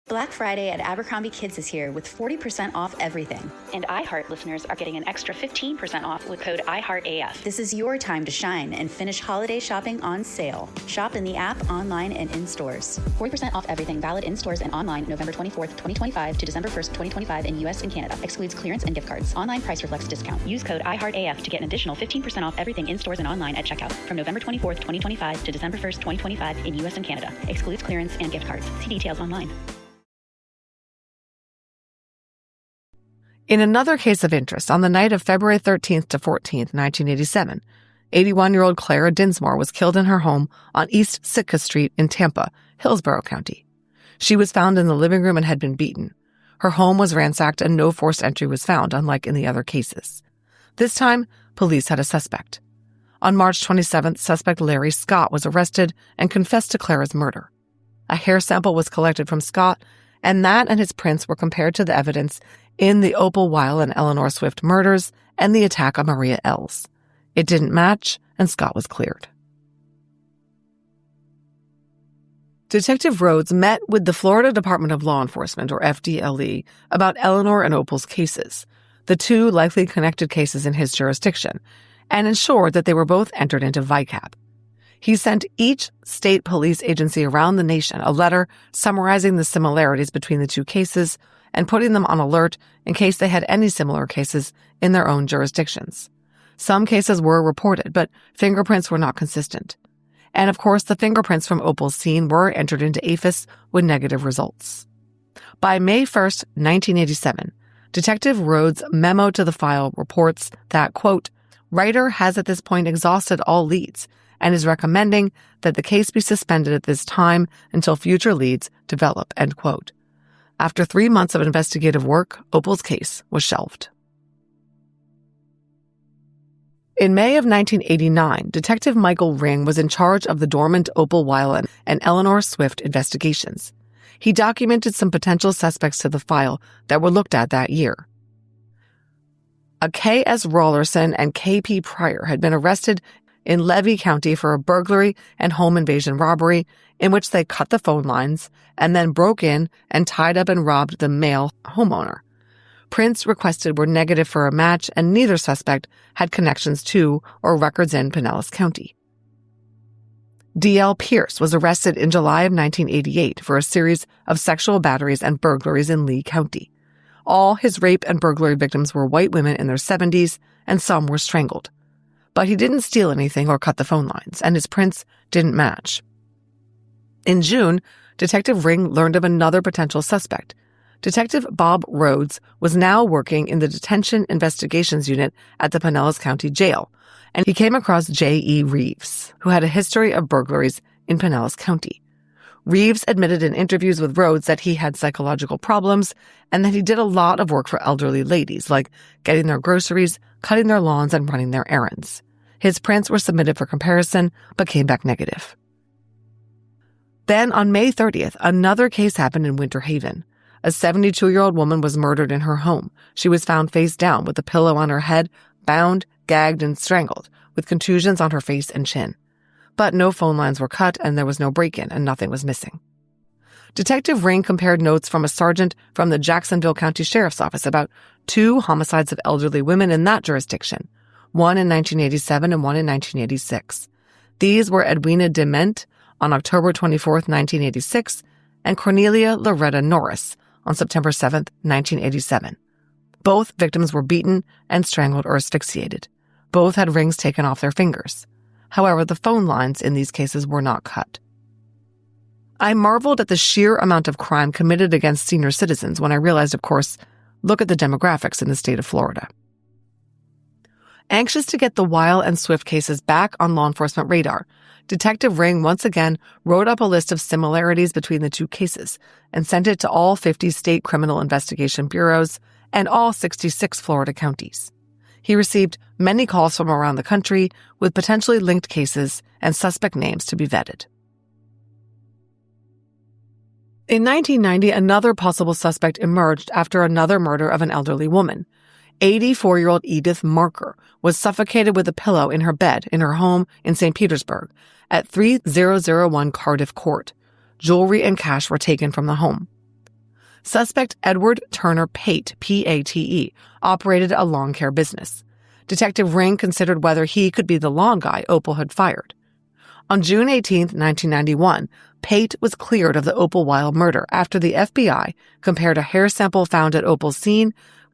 Black Friday at Abercrombie Kids is here with 40% off everything. And iHeart listeners are getting an extra 15% off with code IHEARTAF. This is your time to shine and finish holiday shopping on sale. Shop in the app, online, and in stores. 40% off everything valid in stores and online November 24th, 2025 to December 1st, 2025 in U.S. and Canada. Excludes clearance and gift cards. Online price reflects discount. Use code IHEARTAF to get an additional 15% off everything in stores and online at checkout from November 24th, 2025 to December 1st, 2025 in U.S. and Canada. Excludes clearance and gift cards. See details online. In another case of interest, on the night of February 13th to 14th, 1987, 81-year-old Clara Dinsmore was killed in her home on East Sitka Street in Tampa, Hillsborough County. She was found in the living room and had been beaten. Her home was ransacked and no forced entry was found, unlike in the other cases. This time, police had a suspect. On March 27th, suspect Larry Scott was arrested and confessed to Clara's murder. A hair sample was collected from Scott, and that and his prints were compared to the evidence in the Opal Weil and Eleanor Swift murders and the attack on Maria Els. It didn't match, and Scott was cleared. Detective Rhodes met with the Florida Department of Law Enforcement, or FDLE, about Eleanor and Opal's cases, the two likely connected cases in his jurisdiction, and ensured that they were both entered into VICAP. He sent each state police agency around the nation a letter summarizing the similarities between the two cases and putting them on alert in case they had any similar cases in their own jurisdictions. Some cases were reported, but fingerprints were not consistent. And of course, the fingerprints from Opal's scene were entered into AFIS with negative results. By May 1st, 1987, Detective Rhodes' memo to the file reports that, quote, Ryder has at this point exhausted all leads and is recommending that the case be suspended at this time until future leads develop, end quote. After 3 months of investigative work, Opal's case was shelved. In May of 1989, Detective Michael Ring was in charge of the dormant Opal Weil and Eleanor Swift investigations. he documented some potential suspects to the file that were looked at that year. A K.S. Rollerson and K.P. Pryor had been arrested in Levy County for a burglary and home invasion robbery in which they cut the phone lines and then broke in and tied up and robbed the male homeowner. Prints requested were negative for a match, and neither suspect had connections to or records in Pinellas County. D.L. Pierce was arrested in July of 1988 for a series of sexual batteries and burglaries in Lee County. All his rape and burglary victims were white women in their 70s, and some were strangled. But he didn't steal anything or cut the phone lines, and his prints didn't match. In June, Detective Ring learned of another potential suspect. Detective Bob Rhodes was now working in the Detention Investigations Unit at the Pinellas County Jail, and he came across J.E. Reeves, who had a history of burglaries in Pinellas County. Reeves admitted in interviews with Rhodes that he had psychological problems and that he did a lot of work for elderly ladies, like getting their groceries, cutting their lawns, and running their errands. His prints were submitted for comparison, but came back negative. Then, on May 30th, another case happened in Winter Haven. A 72-year-old woman was murdered in her home. She was found face down with a pillow on her head, bound, gagged, and strangled, with contusions on her face and chin. But no phone lines were cut, and there was no break-in, and nothing was missing. Detective Ring compared notes from a sergeant from the Jacksonville County Sheriff's Office about 2 homicides of elderly women in that jurisdiction, one in 1987 and one in 1986. These were Edwina Dement on October 24, 1986, and Cornelia Loretta Norris on September 7, 1987. Both victims were beaten and strangled or asphyxiated. Both had rings taken off their fingers. However, the phone lines in these cases were not cut. I marveled at the sheer amount of crime committed against senior citizens when I realized, of course, look at the demographics in the state of Florida. Anxious to get the Weil and Swift cases back on law enforcement radar, Detective Ring once again wrote up a list of similarities between the two cases and sent it to all 50 state criminal investigation bureaus and all 66 Florida counties. He received many calls from around the country with potentially linked cases and suspect names to be vetted. In 1990, another possible suspect emerged after another murder of an elderly woman. 84-year-old Edith Marker was suffocated with a pillow in her bed in her home in St. Petersburg at 3001 Cardiff Court. Jewelry and cash were taken from the home. Suspect Edward Turner Pate, P-A-T-E, operated a lawn care business. Detective Ring considered whether he could be the lawn guy Opal had fired. On June 18, 1991, Pate was cleared of the Opal Weil murder after the FBI compared a hair sample found at Opal's scene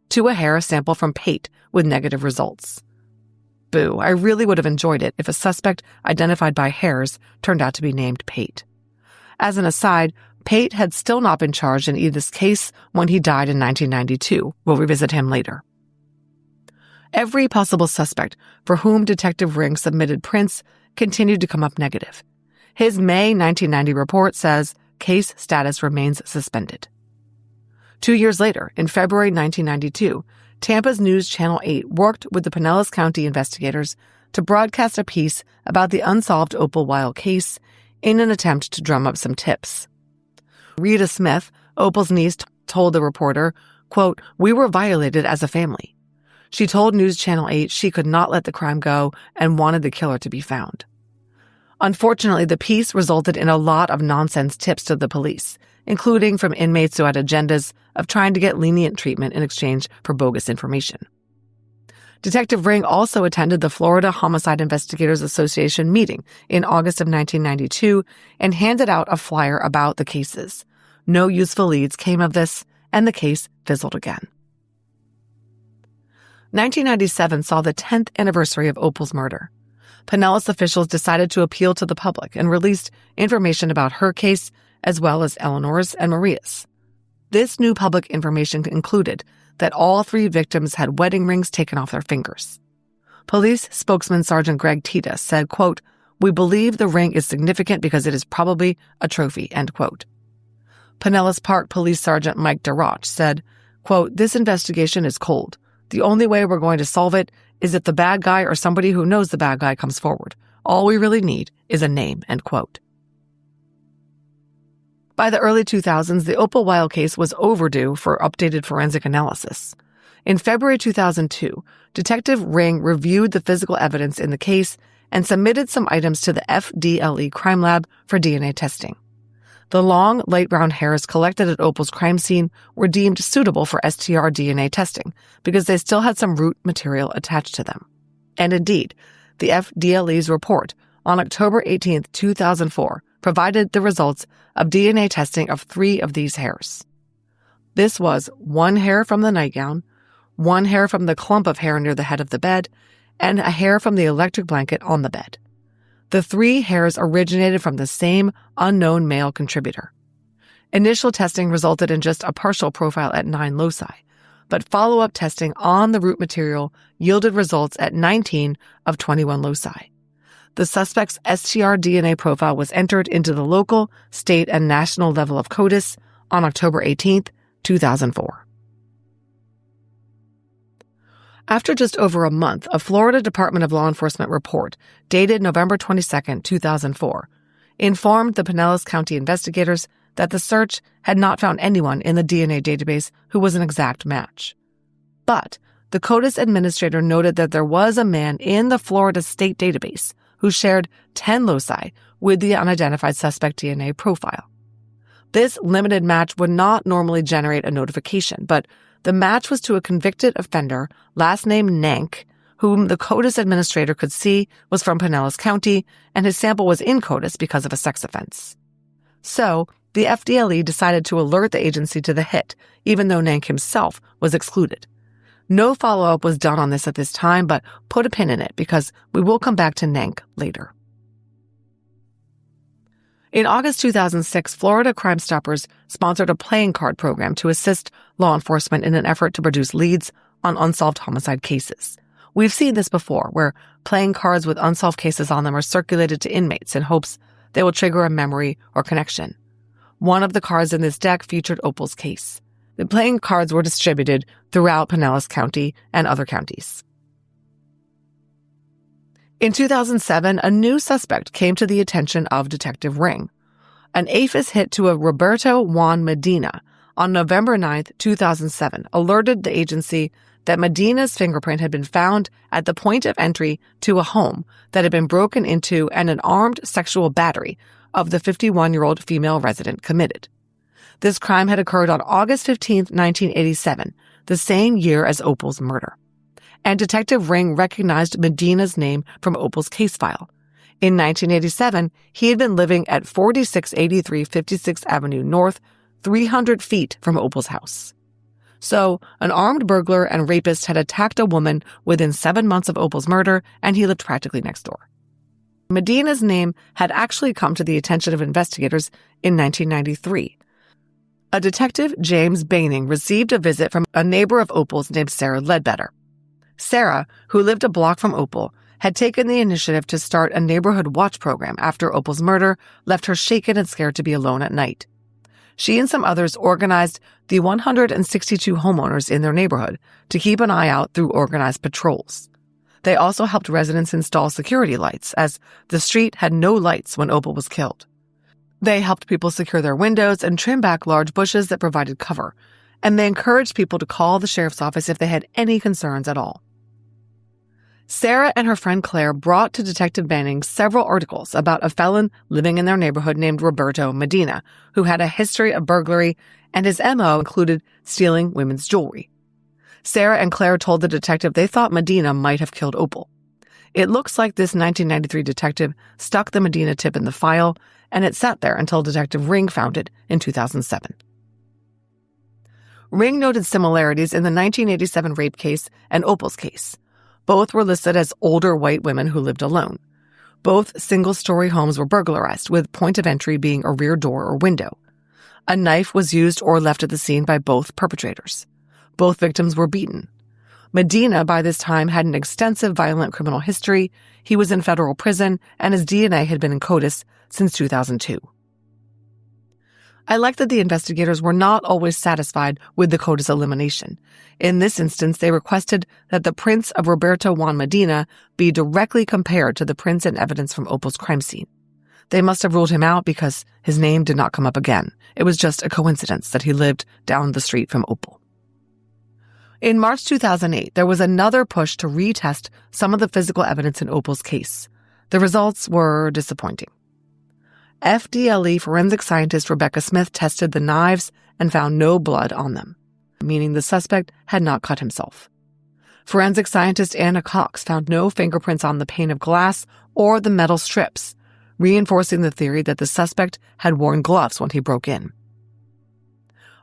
to a hair sample from Pate with negative results. Boo, I really would have enjoyed it if a suspect identified by hairs turned out to be named Pate. As an aside, Pate had still not been charged in Edith's case when he died in 1992. We'll revisit him later. Every possible suspect for whom Detective Ring submitted prints continued to come up negative. His May 1990 report says case status remains suspended. 2 years later, in February 1992, Tampa's News Channel 8 worked with the Pinellas County investigators to broadcast a piece about the unsolved Opal Weil case in an attempt to drum up some tips. Rita Smith, Opal's niece, told the reporter, quote, "We were violated as a family." She told News Channel 8 she could not let the crime go and wanted the killer to be found. Unfortunately, the piece resulted in a lot of nonsense tips to the police, including from inmates who had agendas of trying to get lenient treatment in exchange for bogus information. Detective Ring also attended the Florida Homicide Investigators Association meeting in August of 1992 and handed out a flyer about the cases. No useful leads came of this, and the case fizzled again. 1997 saw the 10th anniversary of Opal's murder. Pinellas officials decided to appeal to the public and released information about her case as well as Eleanor's and Maria's. This new public information included that all 3 victims had wedding rings taken off their fingers. Police spokesman Sergeant Greg Tita said, quote, "We believe the ring is significant because it is probably a trophy," end quote. Pinellas Park Police Sergeant Mike DeRoch said, quote, "This investigation is cold. The only way we're going to solve it is if the bad guy or somebody who knows the bad guy comes forward. All we really need is a name," end quote. By the early 2000s, the Opal Weil case was overdue for updated forensic analysis. In February 2002, Detective Ring reviewed the physical evidence in the case and submitted some items to the FDLE crime lab for DNA testing. The long, light brown hairs collected at Opal's crime scene were deemed suitable for STR DNA testing because they still had some root material attached to them. And indeed, the FDLE's report on October 18, 2004, provided the results of DNA testing of 3 of these hairs. This was 1 hair from the nightgown, 1 hair from the clump of hair near the head of the bed, and a hair from the electric blanket on the bed. The 3 hairs originated from the same unknown male contributor. Initial testing resulted in just a partial profile at 9 loci, but follow-up testing on the root material yielded results at 19 of 21 loci. The suspect's STR DNA profile was entered into the local, state, and national level of CODIS on October 18, 2004. After just over a month, a Florida Department of Law Enforcement report dated November 22, 2004, informed the Pinellas County investigators that the search had not found anyone in the DNA database who was an exact match. But the CODIS administrator noted that there was a man in the Florida state database who shared 10 loci with the unidentified suspect DNA profile. This limited match would not normally generate a notification, but the match was to a convicted offender, last name Nank, whom the CODIS administrator could see was from Pinellas County, and his sample was in CODIS because of a sex offense. So, the FDLE decided to alert the agency to the hit, even though Nank himself was excluded. No follow-up was done on this at this time, but put a pin in it because we will come back to Nank later. In August 2006, Florida Crime Stoppers sponsored a playing card program to assist law enforcement in an effort to produce leads on unsolved homicide cases. We've seen this before, where playing cards with unsolved cases on them are circulated to inmates in hopes they will trigger a memory or connection. One of the cards in this deck featured Opal's case. The playing cards were distributed throughout Pinellas County and other counties. In 2007, a new suspect came to the attention of Detective Ring. An APHIS hit to a Roberto Juan Medina on November 9, 2007, alerted the agency that Medina's fingerprint had been found at the point of entry to a home that had been broken into and an armed sexual battery of the 51-year-old female resident committed. This crime had occurred on August 15, 1987, the same year as Opal's murder. And Detective Ring recognized Medina's name from Opal's case file. In 1987, he had been living at 4683 56th Avenue North, 300 feet from Opal's house. So, an armed burglar and rapist had attacked a woman within 7 months of Opal's murder, and he lived practically next door. Medina's name had actually come to the attention of investigators in 1993. A detective, James Baining, received a visit from a neighbor of Opal's named Sarah Ledbetter. Sarah, who lived a block from Opal, had taken the initiative to start a neighborhood watch program after Opal's murder left her shaken and scared to be alone at night. She and some others organized the 162 homeowners in their neighborhood to keep an eye out through organized patrols. They also helped residents install security lights, as the street had no lights when Opal was killed. They helped people secure their windows and trim back large bushes that provided cover, and they encouraged people to call the sheriff's office if they had any concerns at all. Sarah and her friend Claire brought to Detective Banning several articles about a felon living in their neighborhood named Roberto Medina, who had a history of burglary, and his MO included stealing women's jewelry. Sarah and Claire told the detective they thought Medina might have killed Opal. It looks like this 1993 detective stuck the Medina tip in the file, and it sat there until Detective Ring found it in 2007. Ring noted similarities in the 1987 rape case and Opal's case. Both were listed as older white women who lived alone. Both single-story homes were burglarized, with point of entry being a rear door or window. A knife was used or left at the scene by both perpetrators. Both victims were beaten. Medina, by this time, had an extensive violent criminal history. He was in federal prison, and his DNA had been in CODIS since 2002. I like that the investigators were not always satisfied with the CODIS elimination. In this instance, they requested that the prints of Roberto Juan Medina be directly compared to the prints and evidence from Opal's crime scene. They must have ruled him out because his name did not come up again. It was just a coincidence that he lived down the street from Opal. In March 2008, there was another push to retest some of the physical evidence in Opal's case. The results were disappointing. FDLE forensic scientist Rebecca Smith tested the knives and found no blood on them, meaning the suspect had not cut himself. Forensic scientist Anna Cox found no fingerprints on the pane of glass or the metal strips, reinforcing the theory that the suspect had worn gloves when he broke in.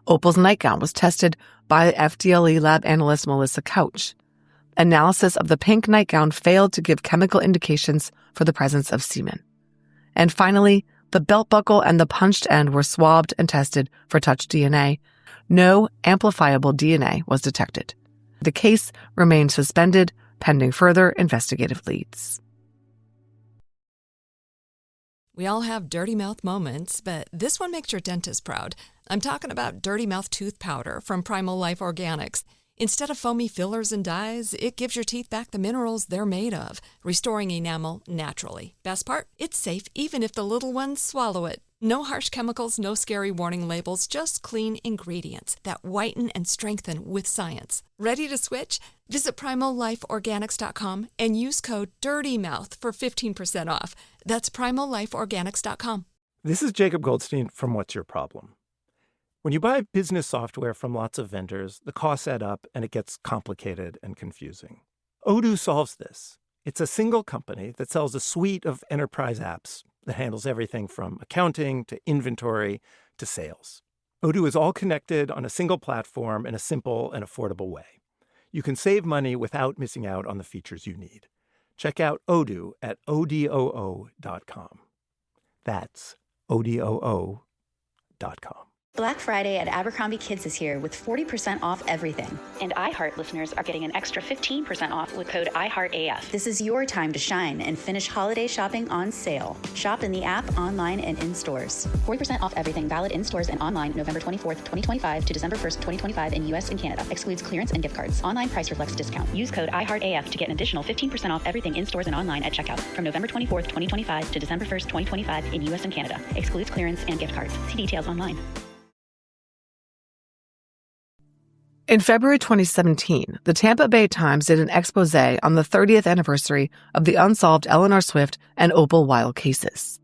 Opal's nightgown was tested by FDLE lab analyst Melissa Couch. Analysis of the pink nightgown failed to give chemical indications for the presence of semen. And finally, the belt buckle and the punched end were swabbed and tested for touch DNA. No amplifiable DNA was detected. The case remained suspended pending further investigative leads. We all have dirty mouth moments, but this one makes your dentist proud. I'm talking about Dirty Mouth Tooth Powder from Primal Life Organics. Instead of foamy fillers and dyes, it gives your teeth back the minerals they're made of, restoring enamel naturally. Best part? It's safe even if the little ones swallow it. No harsh chemicals, no scary warning labels, just clean ingredients that whiten and strengthen with science. Ready to switch? Visit PrimalLifeOrganics.com and use code DIRTYMOUTH for 15% off. That's PrimalLifeOrganics.com. This is Jacob Goldstein from What's Your Problem? When you buy business software from lots of vendors, the costs add up and it gets complicated and confusing. Odoo solves this. It's a single company that sells a suite of enterprise apps that handles everything from accounting to inventory to sales. Odoo is all connected on a single platform in a simple and affordable way. You can save money without missing out on the features you need. Check out Odoo at odoo.com. That's odoo.com. Black Friday at Abercrombie Kids is here with 40% off everything. And iHeart listeners are getting an extra 15% off with code IHEARTAF. This is your time to shine and finish holiday shopping on sale. Shop in the app, online, and in stores. 40% off everything valid in stores and online November 24th, 2025 to December 1st, 2025 in US and Canada. Excludes clearance and gift cards. Online price reflects discount. Use code IHEARTAF to get an additional 15% off everything in stores and online at checkout from November 24th, 2025 to December 1st, 2025 in US and Canada. Excludes clearance and gift cards. See details online. In February 2017, the Tampa Bay Times did an expose on the 30th anniversary of the unsolved Eleanor Swift and Opal Weil cases.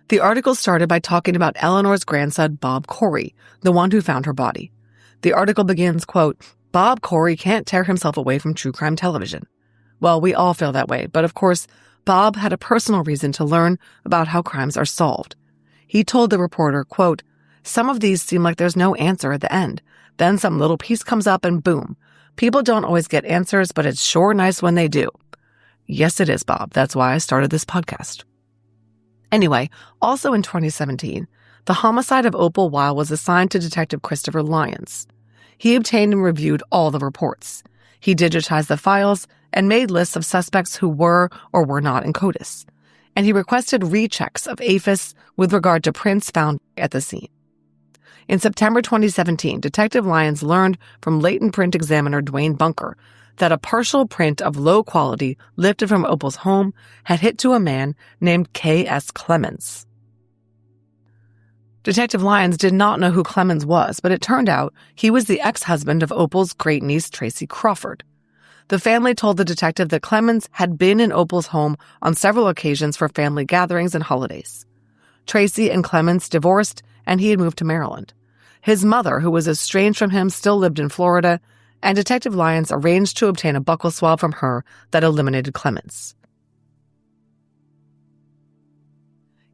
The article started by talking about Eleanor's grandson, Bob Corey, the one who found her body. The article begins, quote, "Bob Corey can't tear himself away from true crime television." Well, we all feel that way, but of course, Bob had a personal reason to learn about how crimes are solved. He told the reporter, quote, "Some of these seem like there's no answer at the end. Then some little piece comes up and boom. People don't always get answers, but it's sure nice when they do." Yes, it is, Bob. That's why I started this podcast. Anyway, also in 2017, the homicide of Opal Weil was assigned to Detective Christopher Lyons. He obtained and reviewed all the reports. He digitized the files and made lists of suspects who were or were not in CODIS. And he requested rechecks of APHIS with regard to prints found at the scene. In September 2017, Detective Lyons learned from latent print examiner Dwayne Bunker that a partial print of low quality lifted from Opal's home had hit to a man named K.S. Clemens. Detective Lyons did not know who Clemens was, but it turned out he was the ex-husband of Opal's great-niece Tracy Crawford. The family told the detective that Clemens had been in Opal's home on several occasions for family gatherings and holidays. Tracy and Clemens divorced, and he had moved to Maryland. His mother, who was estranged from him, still lived in Florida, and Detective Lyons arranged to obtain a buccal swab from her that eliminated Clemens.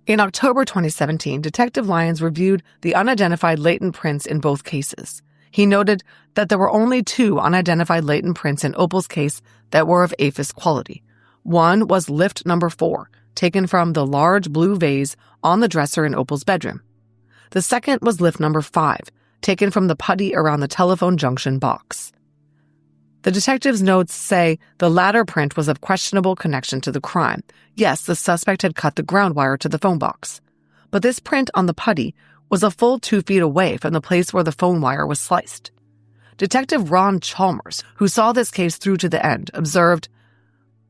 In October 2017, Detective Lyons reviewed the unidentified latent prints in both cases. He noted that there were only 2 unidentified latent prints in Opal's case that were of APHIS quality. One was lift number 4, taken from the large blue vase on the dresser in Opal's bedroom. The second was lift number 5, taken from the putty around the telephone junction box. The detective's notes say the latter print was of questionable connection to the crime. Yes, the suspect had cut the ground wire to the phone box. But this print on the putty was a full 2 feet away from the place where the phone wire was sliced. Detective Ron Chalmers, who saw this case through to the end, observed,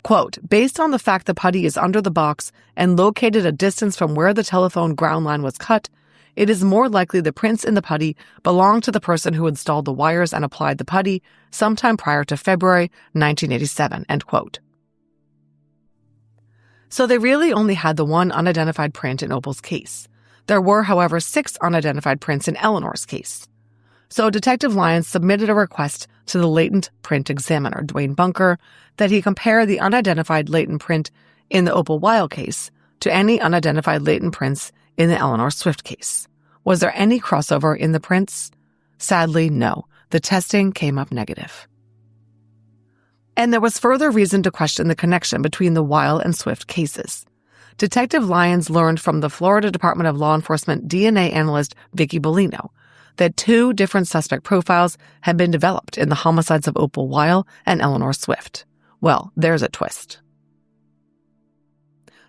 Quote, based on the fact the putty is under the box and located a distance from where the telephone ground line was cut, it is more likely the prints in the putty belong to the person who installed the wires and applied the putty sometime prior to February 1987, end quote. So they really only had the one unidentified print in Opal's case. There were, however, 6 unidentified prints in Eleanor's case. So Detective Lyons submitted a request to the latent print examiner, Dwayne Bunker, that he compare the unidentified latent print in the Opal Weil case to any unidentified latent prints in the Eleanor Swift case. Was there any crossover in the prints? Sadly, no. The testing came up negative. And there was further reason to question the connection between the Weil and Swift cases. Detective Lyons learned from the Florida Department of Law Enforcement DNA analyst Vicki Bellino that 2 different suspect profiles had been developed in the homicides of Opal Weil and Eleanor Swift. Well, there's a twist.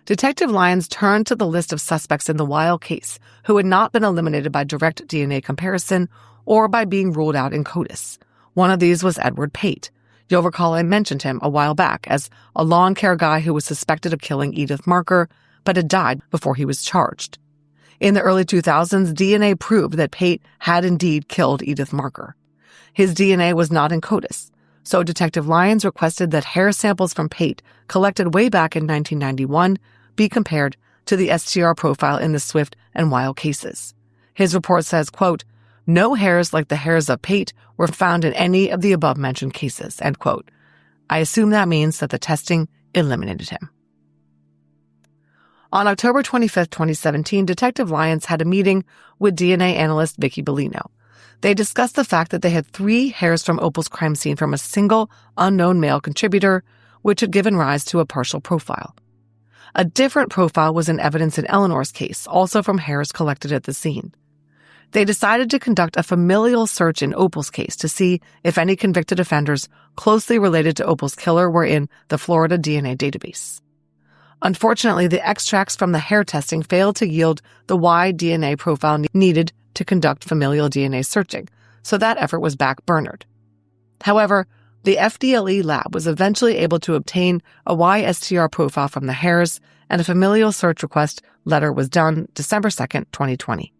Detective Lyons turned to the list of suspects in the Weil case who had not been eliminated by direct DNA comparison or by being ruled out in CODIS. One of these was Edward Pate. You'll recall I mentioned him a while back as a lawn care guy who was suspected of killing Edith Marker, but had died before he was charged. In the early 2000s, DNA proved that Pate had indeed killed Edith Marker. His DNA was not in CODIS, so Detective Lyons requested that hair samples from Pate collected way back in 1991 be compared to the STR profile in the Swift and Weil cases. His report says, quote, no hairs like the hairs of Pate were found in any of the above-mentioned cases, end quote. I assume that means that the testing eliminated him. On October 25, 2017, Detective Lyons had a meeting with DNA analyst Vicki Bellino. They discussed the fact that they had 3 hairs from Opal's crime scene from a single unknown male contributor, which had given rise to a partial profile. A different profile was in evidence in Eleanor's case, also from hairs collected at the scene. They decided to conduct a familial search in Opal's case to see if any convicted offenders closely related to Opal's killer were in the Florida DNA database. Unfortunately, the extracts from the hair testing failed to yield the Y DNA profile needed to conduct familial DNA searching, so that effort was backburnered. However, the FDLE lab was eventually able to obtain a YSTR profile from the hairs, and a familial search request letter was done December 2, 2020.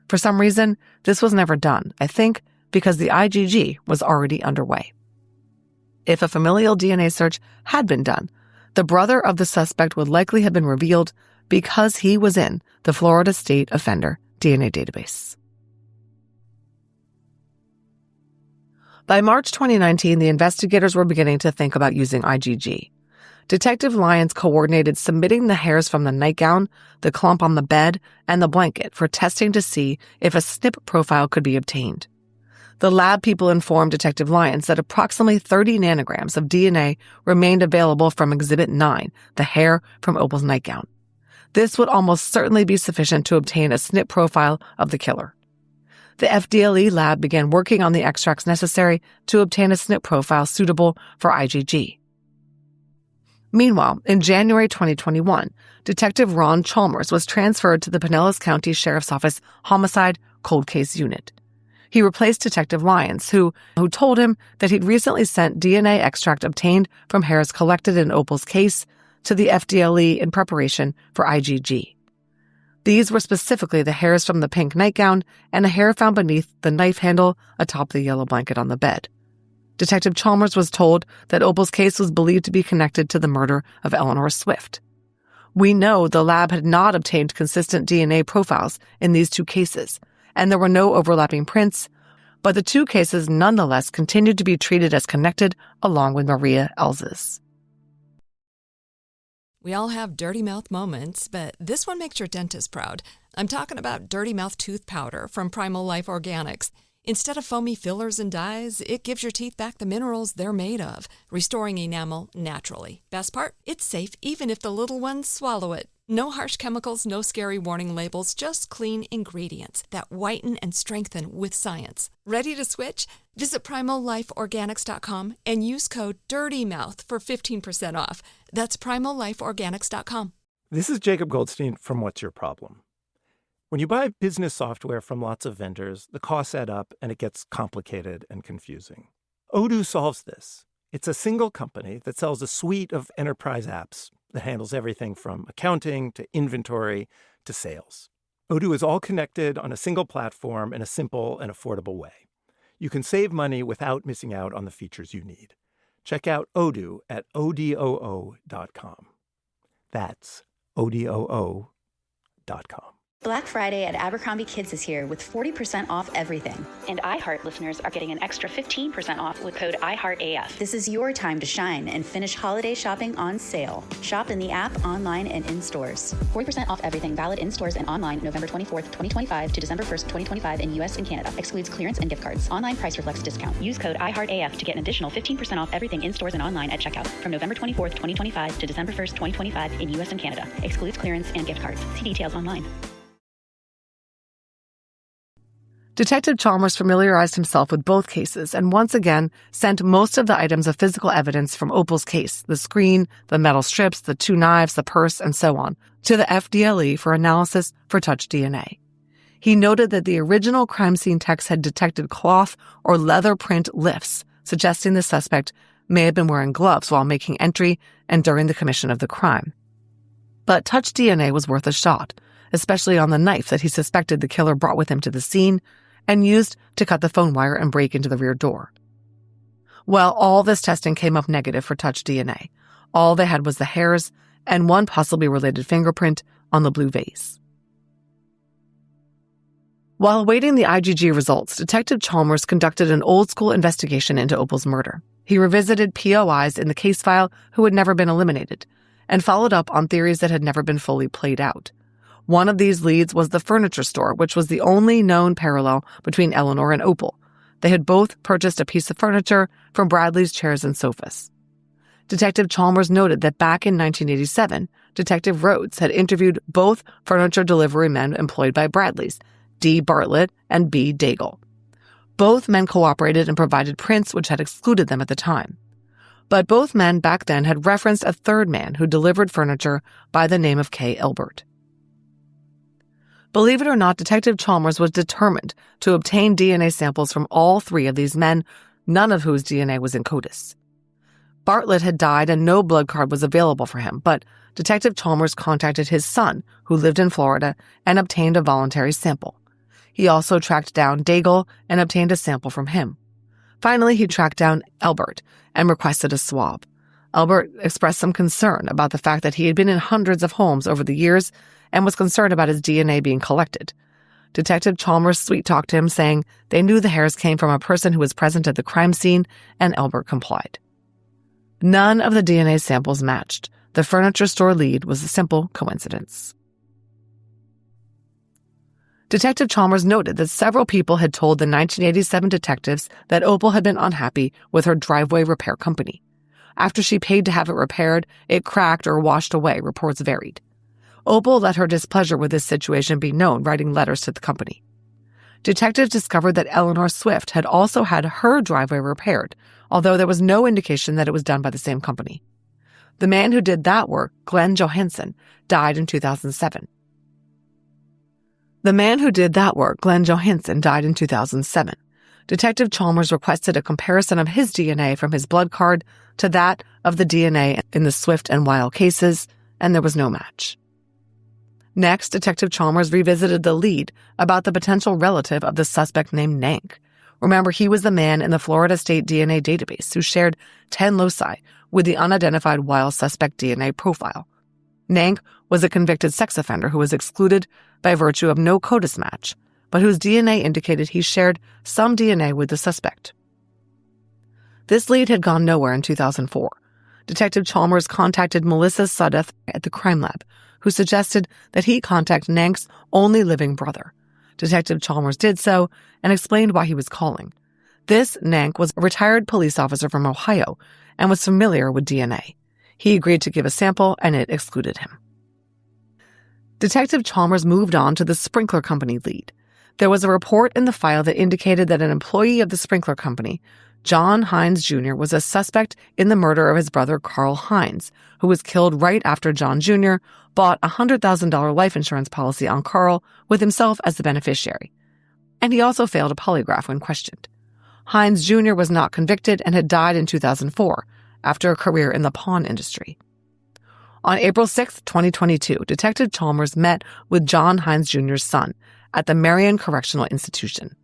For some reason, this was never done, I think because the IGG was already underway. If a familial DNA search had been done, the brother of the suspect would likely have been revealed because he was in the Florida State Offender DNA database. By March 2019, the investigators were beginning to think about using IGG. Detective Lyons coordinated submitting the hairs from the nightgown, the clump on the bed, and the blanket for testing to see if a SNP profile could be obtained. The lab people informed Detective Lyons that approximately 30 nanograms of DNA remained available from Exhibit 9, the hair from Opal's nightgown. This would almost certainly be sufficient to obtain a SNP profile of the killer. The FDLE lab began working on the extracts necessary to obtain a SNP profile suitable for IgG. Meanwhile, in January 2021, Detective Ron Chalmers was transferred to the Pinellas County Sheriff's Office Homicide Cold Case Unit. He replaced Detective Lyons, who told him that he'd recently sent DNA extract obtained from hairs collected in Opal's case to the FDLE in preparation for IgG. These were specifically the hairs from the pink nightgown and a hair found beneath the knife handle atop the yellow blanket on the bed. Detective Chalmers was told that Opal's case was believed to be connected to the murder of Eleanor Swift. We know the lab had not obtained consistent DNA profiles in these 2 cases, and there were no overlapping prints, but the 2 cases nonetheless continued to be treated as connected along with Maria Elz's. We all have dirty mouth moments, but this one makes your dentist proud. I'm talking about Dirty Mouth Tooth Powder from Primal Life Organics. Instead of foamy fillers and dyes, it gives your teeth back the minerals they're made of, restoring enamel naturally. Best part? It's safe even if the little ones swallow it. No harsh chemicals, no scary warning labels, just clean ingredients that whiten and strengthen with science. Ready to switch? Visit PrimalLifeOrganics.com and use code DIRTYMOUTH for 15% off. That's PrimalLifeOrganics.com. This is Jacob Goldstein from What's Your Problem? When you buy business software from lots of vendors, the costs add up and it gets complicated and confusing. Odoo solves this. It's a single company that sells a suite of enterprise apps that handles everything from accounting to inventory to sales. Odoo is all connected on a single platform in a simple and affordable way. You can save money without missing out on the features you need. Check out Odoo at odoo.com. That's odoo.com. Black Friday at Abercrombie Kids is here with 40% off everything. And iHeart listeners are getting an extra 15% off with code IHEARTAF. This is your time to shine and finish holiday shopping on sale. Shop in the app, online, and in stores. 40% off everything valid in stores and online November 24th, 2025 to December 1st, 2025 in U.S. and Canada. Excludes clearance and gift cards. Online price reflects discount. Use code IHEARTAF to get an additional 15% off everything in stores and online at checkout from November 24th, 2025 to December 1st, 2025 in U.S. and Canada. Excludes clearance and gift cards. See details online. Detective Chalmers familiarized himself with both cases and once again sent most of the items of physical evidence from Opal's case, the screen, the metal strips, the 2 knives, the purse, and so on, to the FDLE for analysis for touch DNA. He noted that the original crime scene text had detected cloth or leather print lifts, suggesting the suspect may have been wearing gloves while making entry and during the commission of the crime. But touch DNA was worth a shot, especially on the knife that he suspected the killer brought with him to the scene and used to cut the phone wire and break into the rear door. Well, all this testing came up negative for touch DNA. All they had was the hairs and one possibly related fingerprint on the blue vase. While awaiting the IgG results, Detective Chalmers conducted an old-school investigation into Opal's murder. He revisited POIs in the case file who had never been eliminated and followed up on theories that had never been fully played out. One of these leads was the furniture store, which was the only known parallel between Eleanor and Opal. They had both purchased a piece of furniture from Bradley's chairs and sofas. Detective Chalmers noted that back in 1987, Detective Rhodes had interviewed both furniture delivery men employed by Bradley's, D. Bartlett and B. Daigle. Both men cooperated and provided prints which had excluded them at the time. But both men back then had referenced a third man who delivered furniture by the name of K. Elbert. Believe it or not, Detective Chalmers was determined to obtain DNA samples from all 3 of these men, none of whose DNA was in CODIS. Bartlett had died and no blood card was available for him, but Detective Chalmers contacted his son, who lived in Florida, and obtained a voluntary sample. He also tracked down Daigle and obtained a sample from him. Finally, he tracked down Elbert and requested a swab. Elbert expressed some concern about the fact that he had been in hundreds of homes over the years and was concerned about his DNA being collected. Detective Chalmers sweet-talked him, saying they knew the hairs came from a person who was present at the crime scene, and Elbert complied. None of the DNA samples matched. The furniture store lead was a simple coincidence. Detective Chalmers noted that several people had told the 1987 detectives that Opal had been unhappy with her driveway repair company. After she paid to have it repaired, it cracked or washed away, reports varied. Opal let her displeasure with this situation be known, writing letters to the company. Detectives discovered that Eleanor Swift had also had her driveway repaired, although there was no indication that it was done by the same company. The man who did that work, Glenn Johansson, died in 2007. Detective Chalmers requested a comparison of his DNA from his blood card to that of the DNA in the Swift and Weil cases, and there was no match. Next, Detective Chalmers revisited the lead about the potential relative of the suspect named Nank. Remember, he was the man in the Florida State DNA database who shared 10 loci with the unidentified Weil suspect DNA profile. Nank was a convicted sex offender who was excluded by virtue of no CODIS match, but whose DNA indicated he shared some DNA with the suspect. This lead had gone nowhere in 2004. Detective Chalmers contacted Melissa Sudduth at the crime lab, who suggested that he contact Nank's only living brother. Detective Chalmers did so and explained why he was calling. This Nank was a retired police officer from Ohio and was familiar with DNA. He agreed to give a sample, and it excluded him. Detective Chalmers moved on to the sprinkler company lead. There was a report in the file that indicated that an employee of the sprinkler company, John Hines Jr., was a suspect in the murder of his brother Carl Hines, who was killed right after John Jr. bought a $100,000 life insurance policy on Carl with himself as the beneficiary. And he also failed a polygraph when questioned. Hines Jr. was not convicted and had died in 2004 after a career in the pawn industry. On April 6, 2022, Detective Chalmers met with John Hines Jr.'s son at the Marion Correctional Institution.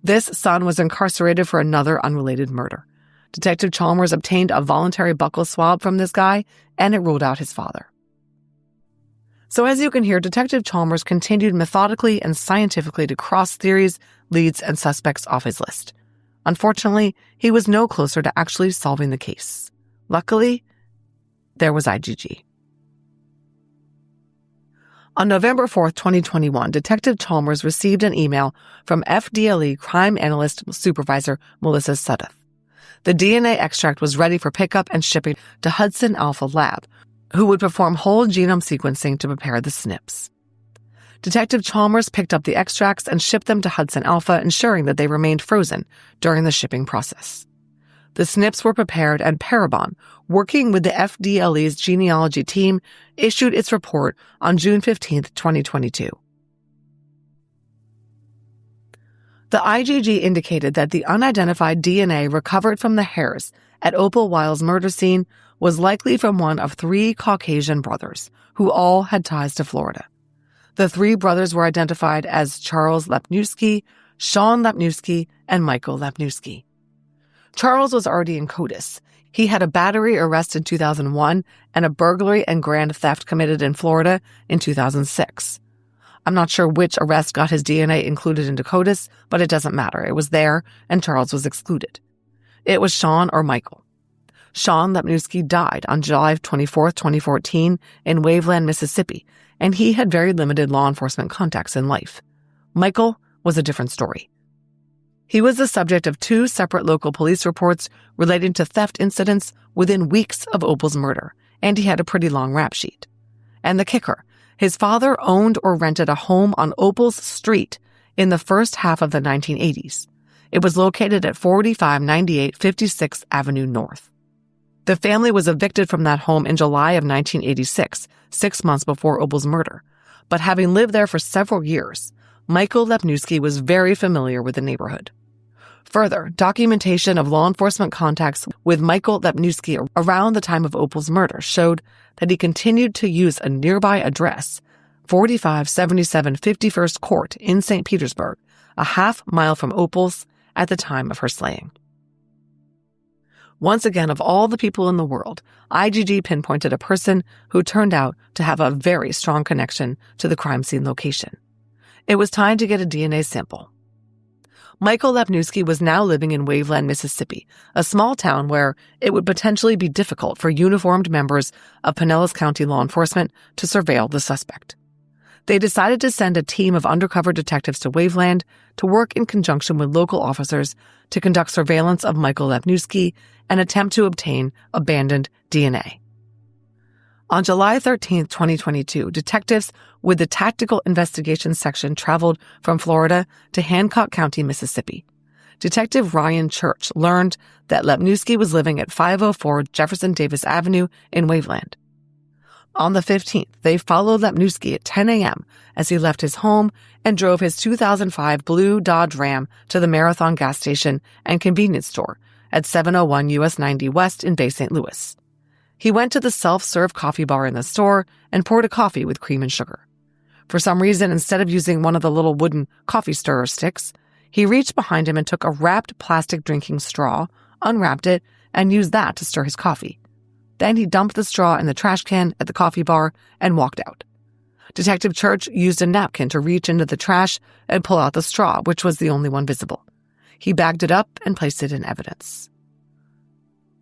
This son was incarcerated for another unrelated murder. Detective Chalmers obtained a voluntary buccal swab from this guy, and it ruled out his father. So as you can hear, Detective Chalmers continued methodically and scientifically to cross theories, leads, and suspects off his list. Unfortunately, he was no closer to actually solving the case. Luckily, there was IGG. On November 4, 2021, Detective Chalmers received an email from FDLE crime analyst supervisor Melissa Sudduth. The DNA extract was ready for pickup and shipping to Hudson Alpha Lab, who would perform whole genome sequencing to prepare the SNPs. Detective Chalmers picked up the extracts and shipped them to Hudson Alpha, ensuring that they remained frozen during the shipping process. The SNPs were prepared, and Parabon, working with the FDLE's genealogy team, issued its report on June 15, 2022. The IGG indicated that the unidentified DNA recovered from the hairs at Opal Weil's murder scene was likely from one of 3 Caucasian brothers, who all had ties to Florida. The 3 brothers were identified as Charles Lepniewski, Sean Lepniewski, and Michael Lepniewski. Charles was already in CODIS. He had a battery arrest in 2001 and a burglary and grand theft committed in Florida in 2006. I'm not sure which arrest got his DNA included into CODIS, but it doesn't matter. It was there, and Charles was excluded. It was Sean or Michael. Sean Lepniewski died on July 24, 2014 in Waveland, Mississippi, and he had very limited law enforcement contacts in life. Michael was a different story. He was the subject of 2 separate local police reports relating to theft incidents within weeks of Opal's murder, and he had a pretty long rap sheet. And the kicker, his father owned or rented a home on Opal's street in the first half of the 1980s. It was located at 4598 56th Avenue North. The family was evicted from that home in July of 1986, 6 months before Opal's murder. But having lived there for several years, Michael Lepniewski was very familiar with the neighborhood. Further, documentation of law enforcement contacts with Michael Lepniewski around the time of Opal's murder showed that he continued to use a nearby address, 4577 51st Court in St. Petersburg, a half-mile from Opal's, at the time of her slaying. Once again, of all the people in the world, IGG pinpointed a person who turned out to have a very strong connection to the crime scene location. It was time to get a DNA sample. Michael Lepniewski was now living in Waveland, Mississippi, a small town where it would potentially be difficult for uniformed members of Pinellas County law enforcement to surveil the suspect. They decided to send a team of undercover detectives to Waveland to work in conjunction with local officers to conduct surveillance of Michael Lepniewski and attempt to obtain abandoned DNA. On July 13, 2022, detectives with the Tactical Investigations Section traveled from Florida to Hancock County, Mississippi. Detective Ryan Church learned that Lepniewski was living at 504 Jefferson Davis Avenue in Waveland. On the 15th, they followed Lepniewski at 10 a.m. as he left his home and drove his 2005 blue Dodge Ram to the Marathon gas station and convenience store at 701 US 90 West in Bay St. Louis. He went to the self-serve coffee bar in the store and poured a coffee with cream and sugar. For some reason, instead of using one of the little wooden coffee stirrer sticks, he reached behind him and took a wrapped plastic drinking straw, unwrapped it, and used that to stir his coffee. Then he dumped the straw in the trash can at the coffee bar and walked out. Detective Church used a napkin to reach into the trash and pull out the straw, which was the only one visible. He bagged it up and placed it in evidence.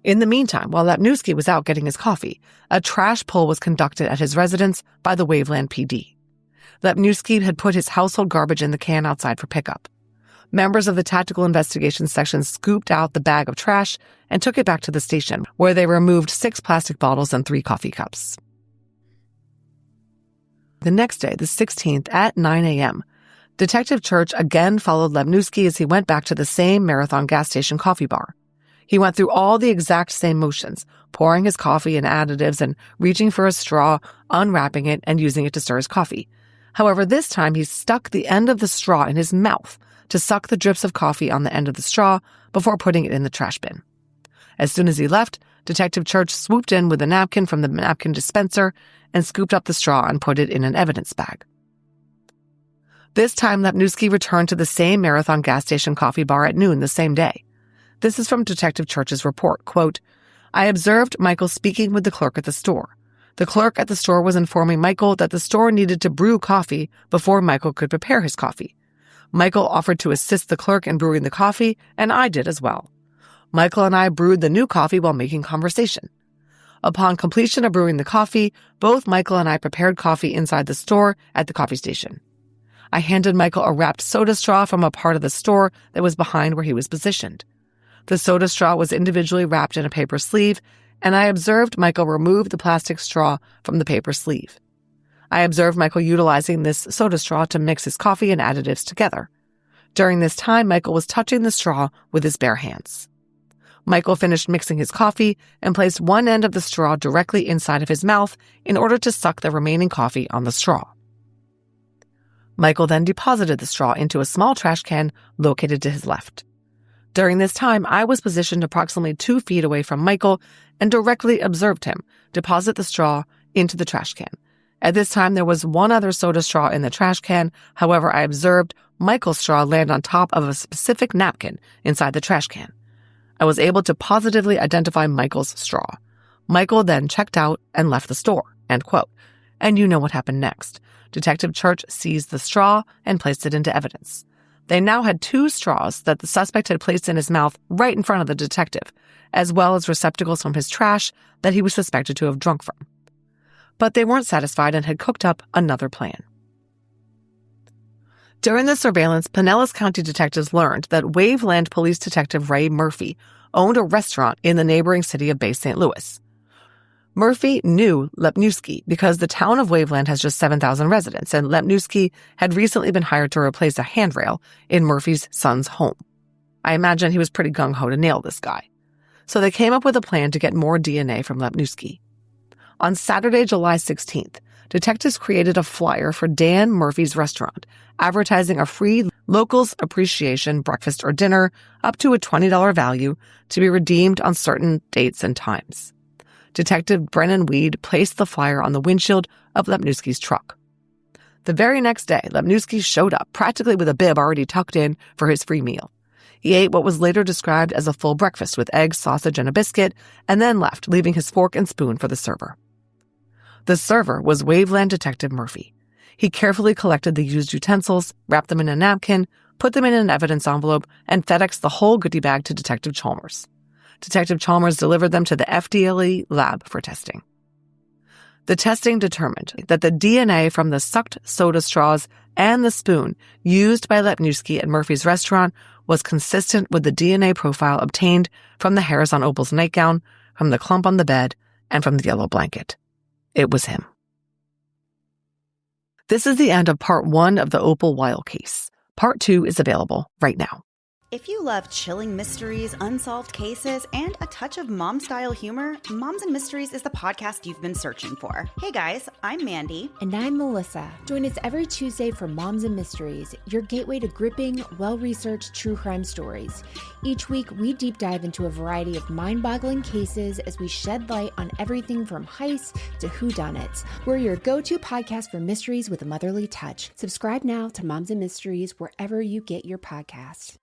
In the meantime, while Lepniewski was out getting his coffee, a trash pull was conducted at his residence by the Waveland PD. Lepniewski had put his household garbage in the can outside for pickup. Members of the Tactical Investigations Section scooped out the bag of trash and took it back to the station, where they removed 6 plastic bottles and 3 coffee cups. The next day, the 16th, at 9 a.m., Detective Church again followed Lepniewski as he went back to the same Marathon gas station coffee bar. He went through all the exact same motions, pouring his coffee and additives and reaching for a straw, unwrapping it, and using it to stir his coffee. However, this time he stuck the end of the straw in his mouth, to suck the drips of coffee on the end of the straw before putting it in the trash bin. As soon as he left, Detective Church swooped in with a napkin from the napkin dispenser and scooped up the straw and put it in an evidence bag. This time, Lepnewski returned to the same Marathon gas station coffee bar at noon the same day. This is from Detective Church's report, quote, "I observed Michael speaking with the clerk at the store. The clerk at the store was informing Michael that the store needed to brew coffee before Michael could prepare his coffee. Michael offered to assist the clerk in brewing the coffee, and I did as well. Michael and I brewed the new coffee while making conversation. Upon completion of brewing the coffee, both Michael and I prepared coffee inside the store at the coffee station. I handed Michael a wrapped soda straw from a part of the store that was behind where he was positioned. The soda straw was individually wrapped in a paper sleeve, and I observed Michael remove the plastic straw from the paper sleeve. I observed Michael utilizing this soda straw to mix his coffee and additives together. During this time, Michael was touching the straw with his bare hands. Michael finished mixing his coffee and placed one end of the straw directly inside of his mouth in order to suck the remaining coffee on the straw. Michael then deposited the straw into a small trash can located to his left. During this time, I was positioned approximately 2 feet away from Michael and directly observed him deposit the straw into the trash can. At this time, there was one other soda straw in the trash can. However, I observed Michael's straw land on top of a specific napkin inside the trash can. I was able to positively identify Michael's straw. Michael then checked out and left the store." End quote. And you know what happened next. Detective Church seized the straw and placed it into evidence. They now had 2 straws that the suspect had placed in his mouth right in front of the detective, as well as receptacles from his trash that he was suspected to have drunk from. But they weren't satisfied and had cooked up another plan. During the surveillance, Pinellas County detectives learned that Waveland Police Detective Ray Murphy owned a restaurant in the neighboring city of Bay St. Louis. Murphy knew Lepnewski because the town of Waveland has just 7,000 residents, and Lepnewski had recently been hired to replace a handrail in Murphy's son's home. I imagine he was pretty gung-ho to nail this guy. So they came up with a plan to get more DNA from Lepnewski. On Saturday, July 16th, detectives created a flyer for Dan Murphy's restaurant, advertising a free locals appreciation breakfast or dinner up to a $20 value to be redeemed on certain dates and times. Detective Brennan Weed placed the flyer on the windshield of Lepnewski's truck. The very next day, Lepnewski showed up, practically with a bib already tucked in for his free meal. He ate what was later described as a full breakfast with eggs, sausage, and a biscuit, and then left, leaving his fork and spoon for the server. The server was Waveland Detective Murphy. He carefully collected the used utensils, wrapped them in a napkin, put them in an evidence envelope, and FedExed the whole goodie bag to Detective Chalmers. Detective Chalmers delivered them to the FDLE lab for testing. The testing determined that the DNA from the sucked soda straws and the spoon used by Lepnewski at Murphy's restaurant was consistent with the DNA profile obtained from the hairs on Opal's nightgown, from the clump on the bed, and from the yellow blanket. It was him. This is the end of Part 1 of the Opal Weil case. Part 2 is available right now. If you love chilling mysteries, unsolved cases, and a touch of mom-style humor, Moms and Mysteries is the podcast you've been searching for. Hey guys, I'm Mandy. And I'm Melissa. Join us every Tuesday for Moms and Mysteries, your gateway to gripping, well-researched true crime stories. Each week, we deep dive into a variety of mind-boggling cases as we shed light on everything from heists to whodunits. We're your go-to podcast for mysteries with a motherly touch. Subscribe now to Moms and Mysteries wherever you get your podcasts.